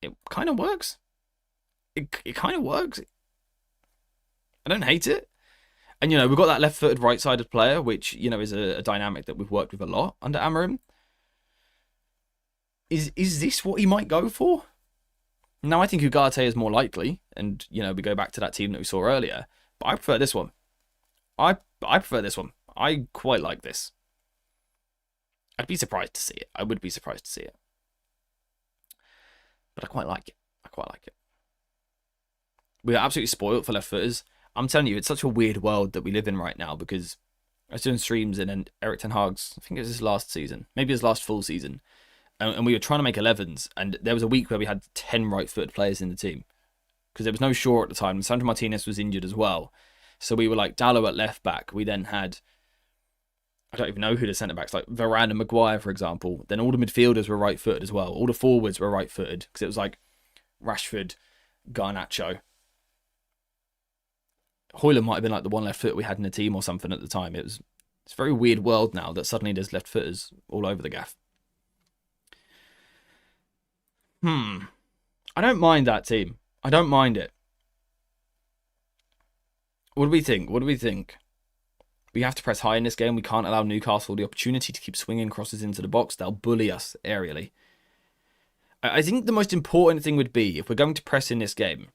it kind of works. It kind of works. I don't hate it. And, we've got that left-footed, right-sided player, which, is a dynamic that we've worked with a lot under Amorim. Is this what he might go for? Now, I think Ugarte is more likely, and, we go back to that team that we saw earlier, but I prefer this one. I prefer this one. I quite like this. I'd be surprised to see it. I would be surprised to see it. But I quite like it. We are absolutely spoiled for left-footers. I'm telling you, it's such a weird world that we live in right now, because I was doing streams and Erik ten Hag's, I think it was his last season, maybe his last full season, and we were trying to make 11s, and there was a week where we had 10 right-footed players in the team, because there was no Shaw at the time. Sandro Martinez was injured as well, so we were like Dallo at left-back. We then had, I don't even know who the centre-backs, like Varane and Maguire, for example. Then all the midfielders were right-footed as well. All the forwards were right-footed, because it was like Rashford, Garnacho. Højlund might have been like the one left foot we had in the team or something at the time. It's a very weird world now that suddenly there's left footers all over the gaff. I don't mind that team. I don't mind it. What do we think? We have to press high in this game. We can't allow Newcastle the opportunity to keep swinging crosses into the box. They'll bully us aerially. I think the most important thing would be, if we're going to press in this game,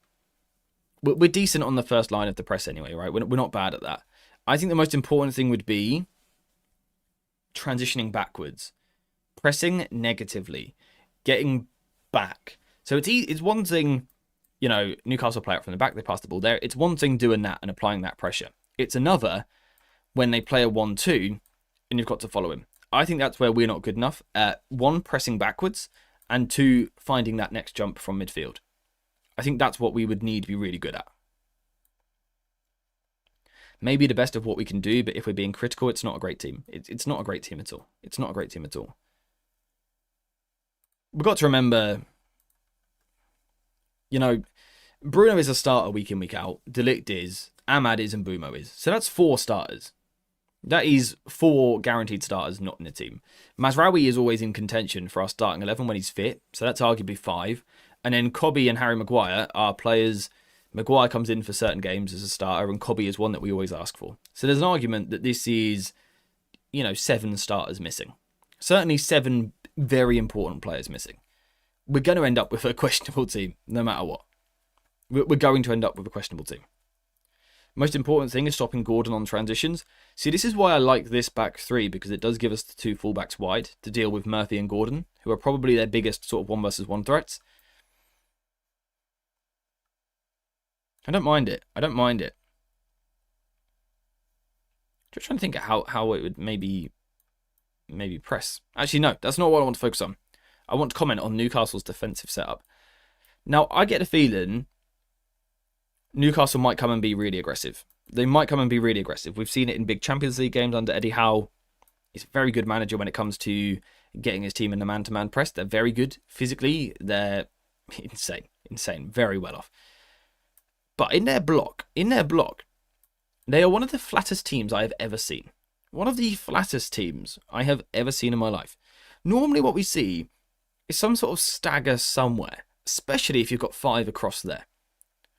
we're decent on the first line of the press anyway, right? We're not bad at that. I think the most important thing would be transitioning backwards, pressing negatively, getting back. So it's one thing, Newcastle play out from the back, they pass the ball there. It's one thing doing that and applying that pressure. It's another when they play a 1-2 and you've got to follow him. I think that's where we're not good enough. One, pressing backwards, and two, finding that next jump from midfield. I think that's what we would need to be really good at. Maybe the best of what we can do, but if we're being critical, it's not a great team. It's not a great team at all. We've got to remember, Bruno is a starter week in, week out. De Ligt is, Ahmad is, and Bumo is. So that's 4 starters. That is 4 guaranteed starters not in the team. Mazraoui is always in contention for our starting 11 when he's fit. So that's arguably 5. And then Cobby and Harry Maguire are players. Maguire comes in for certain games as a starter, and Cobby is one that we always ask for. So there's an argument that this is, 7 starters missing. Certainly 7 very important players missing. We're going to end up with a questionable team, no matter what. We're going to end up with a questionable team. Most important thing is stopping Gordon on transitions. See, this is why I like this back 3, because it does give us the 2 fullbacks wide to deal with Murphy and Gordon, who are probably their biggest sort of 1-versus-1 threats. I don't mind it. Just trying to think of how it would maybe press. Actually, no, that's not what I want to focus on. I want to comment on Newcastle's defensive setup. Now, I get a feeling Newcastle might come and be really aggressive. They might come and be really aggressive. We've seen it in big Champions League games under Eddie Howe. He's a very good manager when it comes to getting his team in the man-to-man press. They're very good physically. They're insane, very well off. But in their block, they are one of the flattest teams I have ever seen. One of the flattest teams I have ever seen in my life. Normally what we see is some sort of stagger somewhere, especially if you've got 5 across there.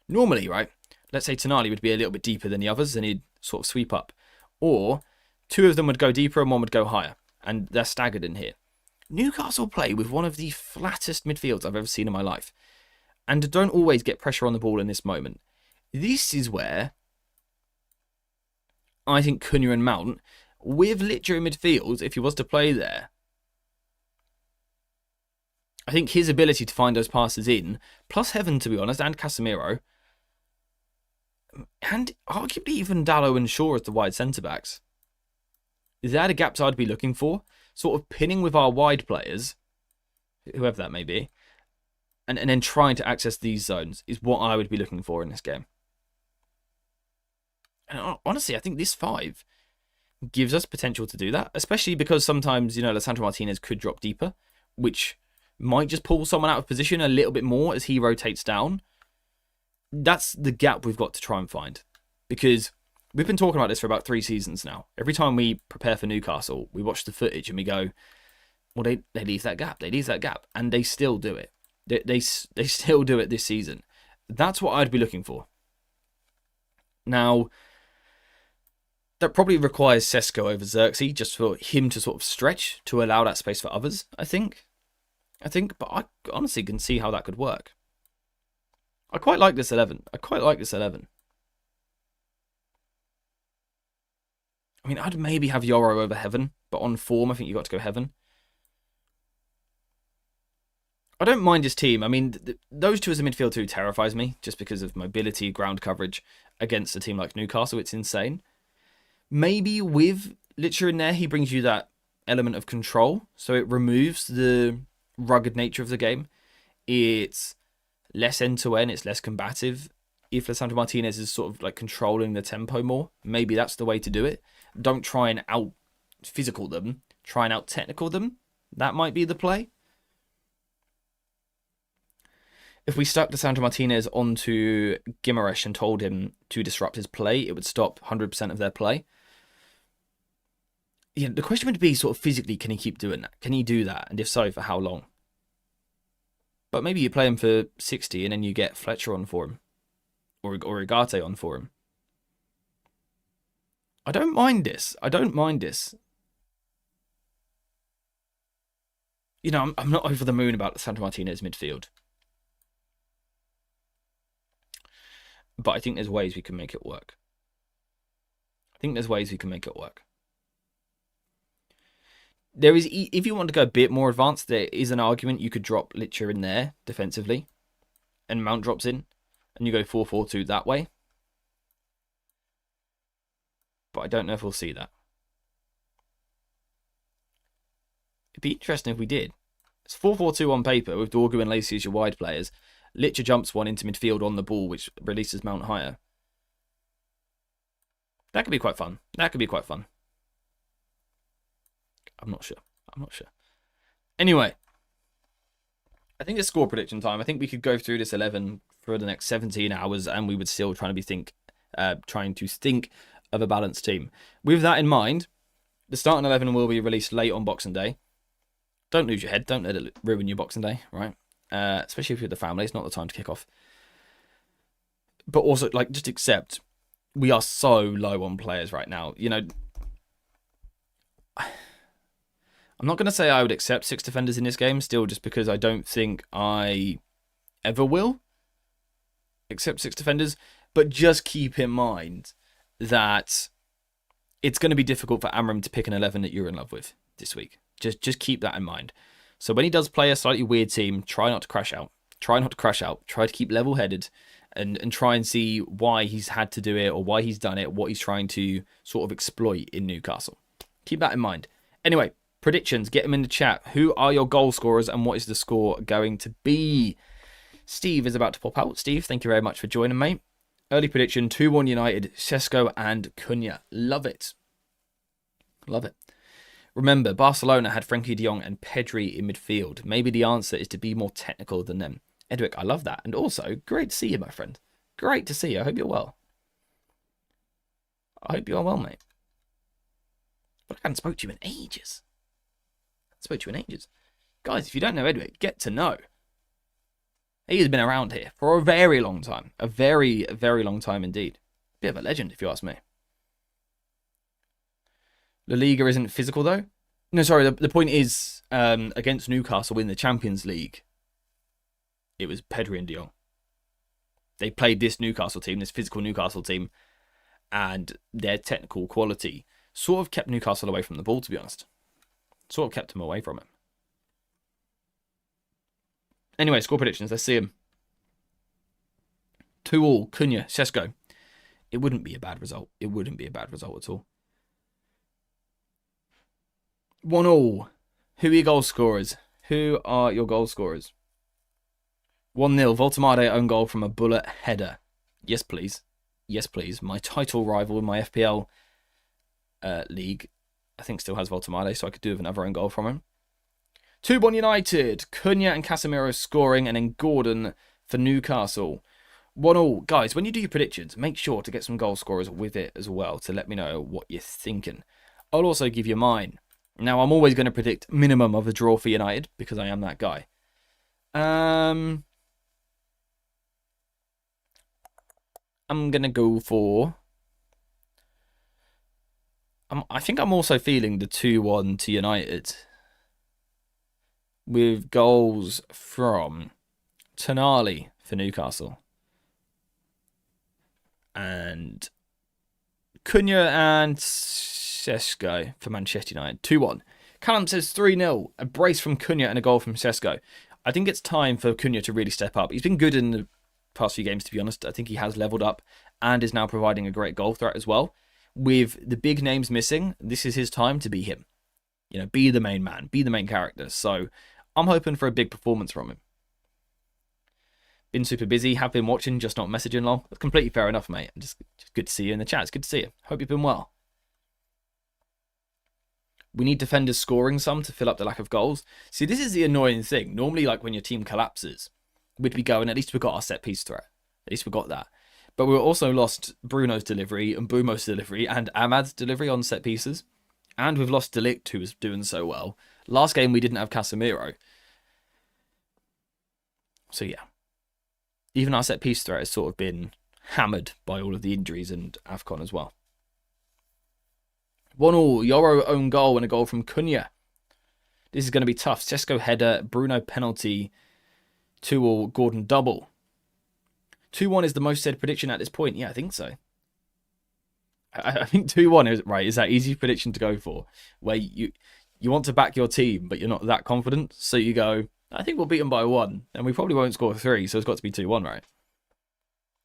Normally, right, let's say Tonali would be a little bit deeper than the others and he'd sort of sweep up. Or 2 of them would go deeper and 1 would go higher. And they're staggered in here. Newcastle play with one of the flattest midfields I've ever seen in my life. And don't always get pressure on the ball in this moment. This is where I think Cunha and Mount, with Licher in midfield, if he was to play there, I think his ability to find those passes in, plus Heaven, to be honest, and Casemiro, and arguably even Dalot and Shaw as the wide centre-backs, they're the gaps I'd be looking for. Sort of pinning with our wide players, whoever that may be, and then trying to access these zones is what I would be looking for in this game. And honestly, I think this 5 gives us potential to do that, especially because sometimes, Lisandro Martinez could drop deeper, which might just pull someone out of position a little bit more as he rotates down. That's the gap we've got to try and find. Because we've been talking about this for about 3 seasons now. Every time we prepare for Newcastle, we watch the footage and we go, well, they leave that gap. They leave that gap. And they still do it. They still do it this season. That's what I'd be looking for. Now, that probably requires Sesko over Xerxes, just for him to sort of stretch to allow that space for others, I think, but I honestly can see how that could work. I quite like this 11. I mean, I'd maybe have Yoro over Heaven, but on form, I think you've got to go Heaven. I don't mind his team. I mean, those 2 as a midfield 2 terrifies me, just because of mobility, ground coverage against a team like Newcastle. It's insane. Maybe with Licher in there, he brings you that element of control, so it removes the rugged nature of the game. It's less end-to-end, it's less combative. If Lisandro Martinez is sort of like controlling the tempo more, maybe that's the way to do it. Don't try and out-physical them, try and out-technical them. That might be the play. If we stuck Lisandro Martinez onto Guimaraes and told him to disrupt his play, it would stop 100% of their play. The question would be sort of physically, can he keep doing that? Can he do that? And if so, for how long? But maybe you play him for 60 and then you get Fletcher on for him. Or Ugarte on for him. I don't mind this. I'm not over the moon about Lisandro Martinez midfield. But I think there's ways we can make it work. There is, if you want to go a bit more advanced, there is an argument you could drop Licher in there defensively, and Mount drops in, and you go 4-4-2 that way. But I don't know if we'll see that. It'd be interesting if we did. It's 4-4-2 on paper with Dorgu and Lacey as your wide players. Licher jumps one into midfield on the ball, which releases Mount higher. That could be quite fun. I'm not sure. Anyway, I think it's score prediction time. I think we could go through this 11 for the next 17 hours and we would still trying to think of a balanced team. With that in mind, the starting 11 will be released late on Boxing Day. Don't lose your head. Don't let it ruin your Boxing Day, right? Especially if you're the family. It's not the time to kick off. But also, just accept we are so low on players right now. I'm not going to say I would accept 6 defenders in this game still, just because I don't think I ever will accept 6 defenders. But just keep in mind that it's going to be difficult for Amorim to pick an 11 that you're in love with this week. Just keep that in mind. So when he does play a slightly weird team, try not to crash out. Try to keep level-headed and try and see why he's had to do it or why he's done it, what he's trying to sort of exploit in Newcastle. Keep that in mind. Anyway, predictions, get them in the chat. Who are your goal scorers and what is the score going to be? Steve is about to pop out. Steve, thank you very much for joining, mate. Early prediction, 2-1 United, Sesko and Cunha. Love it. Love it. Remember, Barcelona had Frenkie de Jong and Pedri in midfield. Maybe the answer is to be more technical than them. Edwick, I love that. And also, great to see you, my friend. Great to see you. I hope you're well. I hope you are well, mate. But I haven't spoke to you in ages. Guys, if you don't know Edwick, get to know. He has been around here for a very long time. A very, very long time indeed. Bit of a legend, if you ask me. La Liga isn't physical, though. No, sorry, the point is, against Newcastle in the Champions League, it was Pedri and de Jong. They played this Newcastle team, this physical Newcastle team, and their technical quality sort of kept Newcastle away from the ball, to be honest. Sort of kept them away from it. Anyway, score predictions. Let's see them. 2-2, Cunha, Sesko. It wouldn't be a bad result. It wouldn't be a bad result at all. 1-1. Who are your goal scorers? Who are your goal scorers? 1-0, Voltemade own goal from a bullet header. Yes, please. Yes, please. My title rival in my FPL league, I think, still has Voltemade, so I could do with another own goal from him. 2-1 United. Cunha and Casemiro scoring, and then Gordon for Newcastle. 1-1. Guys, when you do your predictions, make sure to get some goal scorers with it as well to let me know what you're thinking. I'll also give you mine. Now, I'm always going to predict minimum of a draw for United because I am that guy. I'm going to go for... I think I'm also feeling the 2-1 to United, with goals from Tonali for Newcastle and Cunha and Sesko for Manchester United. 2-1. Callum says 3-0. A brace from Cunha and a goal from Sesko. I think it's time for Cunha to really step up. He's been good in the past few games, to be honest. I think he has levelled up and is now providing a great goal threat as well. With the big names missing, this is his time to be him. You know, be the main man, be the main character. So I'm hoping for a big performance from him. Been super busy, have been watching, just not messaging long. That's completely fair enough, mate. Just good to see you in the chat. It's good to see you. Hope you've been well. We need defenders scoring some to fill up the lack of goals. See, this is the annoying thing. Normally, like when your team collapses, we'd be going, at least we got our set piece threat. At least we got that. But we also lost Bruno's delivery and Bumo's delivery and Ahmad's delivery on set pieces. And we've lost De Ligt, who was doing so well. Last game, we didn't have Casemiro. So, yeah. Even our set piece threat has sort of been hammered by all of the injuries and AFCON as well. 1-1, Yoro own goal and a goal from Cunha. This is going to be tough. Sesko header, Bruno penalty, 2-2, Gordon double. 2-1 is the most said prediction at this point. Yeah, I think so. I think 2-1 is right. Is that easy prediction to go for, where you want to back your team, but you're not that confident. So you go, I think we'll beat them by 1, and we probably won't score 3. So it's got to be 2-1, right?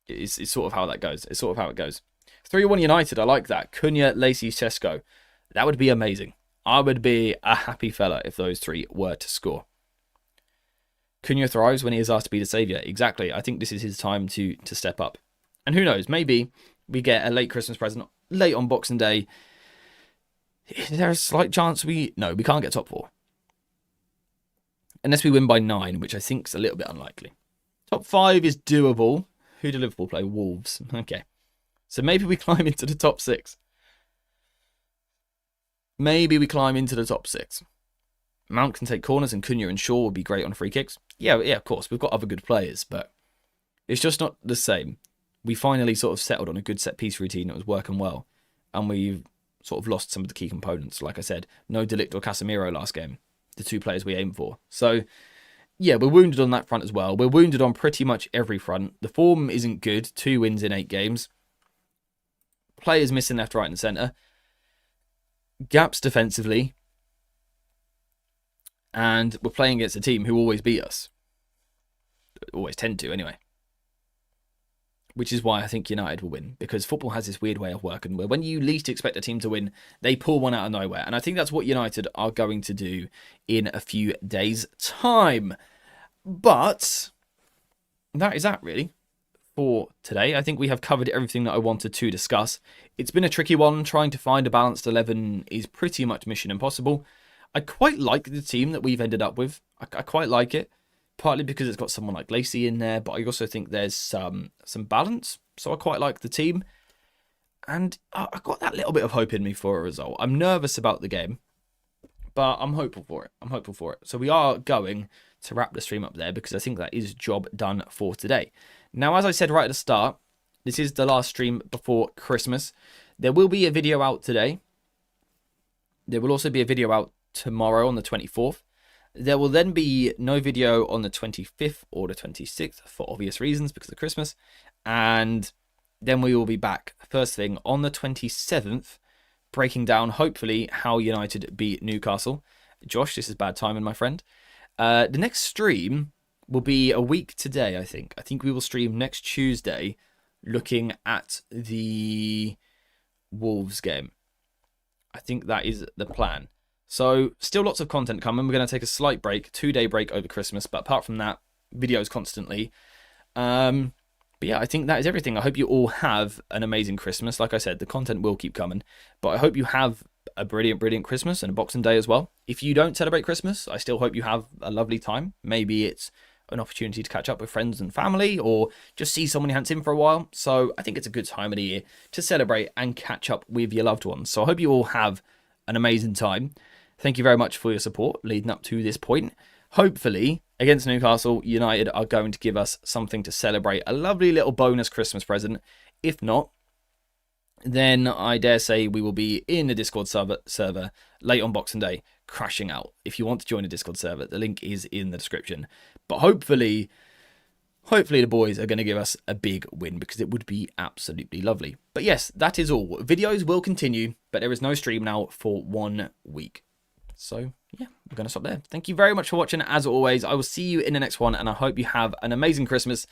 It's sort of how that goes. It's sort of how it goes. 3-1 United. I like that. Cunha, Lacey, Sesko. That would be amazing. I would be a happy fella if those 3 were to score. Cunha thrives when he is asked to be the saviour. Exactly. I think this is his time to step up. And who knows, maybe we get a late Christmas present, late on Boxing Day. Is there a slight chance No, we can't get top 4. Unless we win by 9, which I think is a little bit unlikely. Top 5 is doable. Who do Liverpool play? Wolves. Okay. So maybe we climb into the top 6. Maybe we climb into the top 6. Mount can take corners and Cunha and Shaw would be great on free kicks. Yeah, of course. We've got other good players, but it's just not the same. We finally sort of settled on a good set-piece routine that was working well, and we've sort of lost some of the key components. Like I said, no De Ligt or Casemiro last game, the 2 players we aimed for. So, yeah, we're wounded on that front as well. We're wounded on pretty much every front. The form isn't good. 2 wins in 8 games. Players missing left, right, and centre. Gaps defensively. And we're playing against a team who always beat us. Always tend to, anyway. which is why I think United will win, because football has this weird way of working where when you least expect a team to win, they pull one out of nowhere. And I think that's what United are going to do in a few days' time. But that is that, really, for today. I think we have covered everything that I wanted to discuss. It's been a tricky one. Trying to find a balanced 11 is pretty much mission impossible. I quite like the team that we've ended up with. I quite like it. Partly because it's got someone like Lacey in there, but I also think there's some balance. So I quite like the team. And I got that little bit of hope in me for a result. I'm nervous about the game, but I'm hopeful for it. So we are going to wrap the stream up there because I think that is job done for today. Now, as I said right at the start, this is the last stream before Christmas. There will be a video out today. There will also be a video out tomorrow on the 24th. There will then be no video on the 25th or the 26th for obvious reasons because of Christmas. And then we will be back first thing on the 27th, breaking down, hopefully, how United beat Newcastle. Josh, this is bad timing, my friend. The next stream will be a week today, I think. I think we will stream next Tuesday looking at the Wolves game. I think that is the plan. So, still lots of content coming. We're going to take a slight break, 2-day break over Christmas. But apart from that, videos constantly. But yeah, I think that is everything. I hope you all have an amazing Christmas. Like I said, the content will keep coming. But I hope you have a brilliant, brilliant Christmas and a Boxing Day as well. If you don't celebrate Christmas, I still hope you have a lovely time. Maybe it's an opportunity to catch up with friends and family or just see someone you haven't seen for a while. So I think it's a good time of the year to celebrate and catch up with your loved ones. So I hope you all have an amazing time. Thank you very much for your support leading up to this point. Hopefully, against Newcastle, United are going to give us something to celebrate. A lovely little bonus Christmas present. If not, then I dare say we will be in the Discord server late on Boxing Day, crashing out. If you want to join the Discord server, the link is in the description. But hopefully the boys are going to give us a big win because it would be absolutely lovely. But yes, that is all. Videos will continue, but there is no stream now for 1 week. So, yeah, we're going to stop there. Thank you very much for watching. As always, I will see you in the next one, and I hope you have an amazing Christmas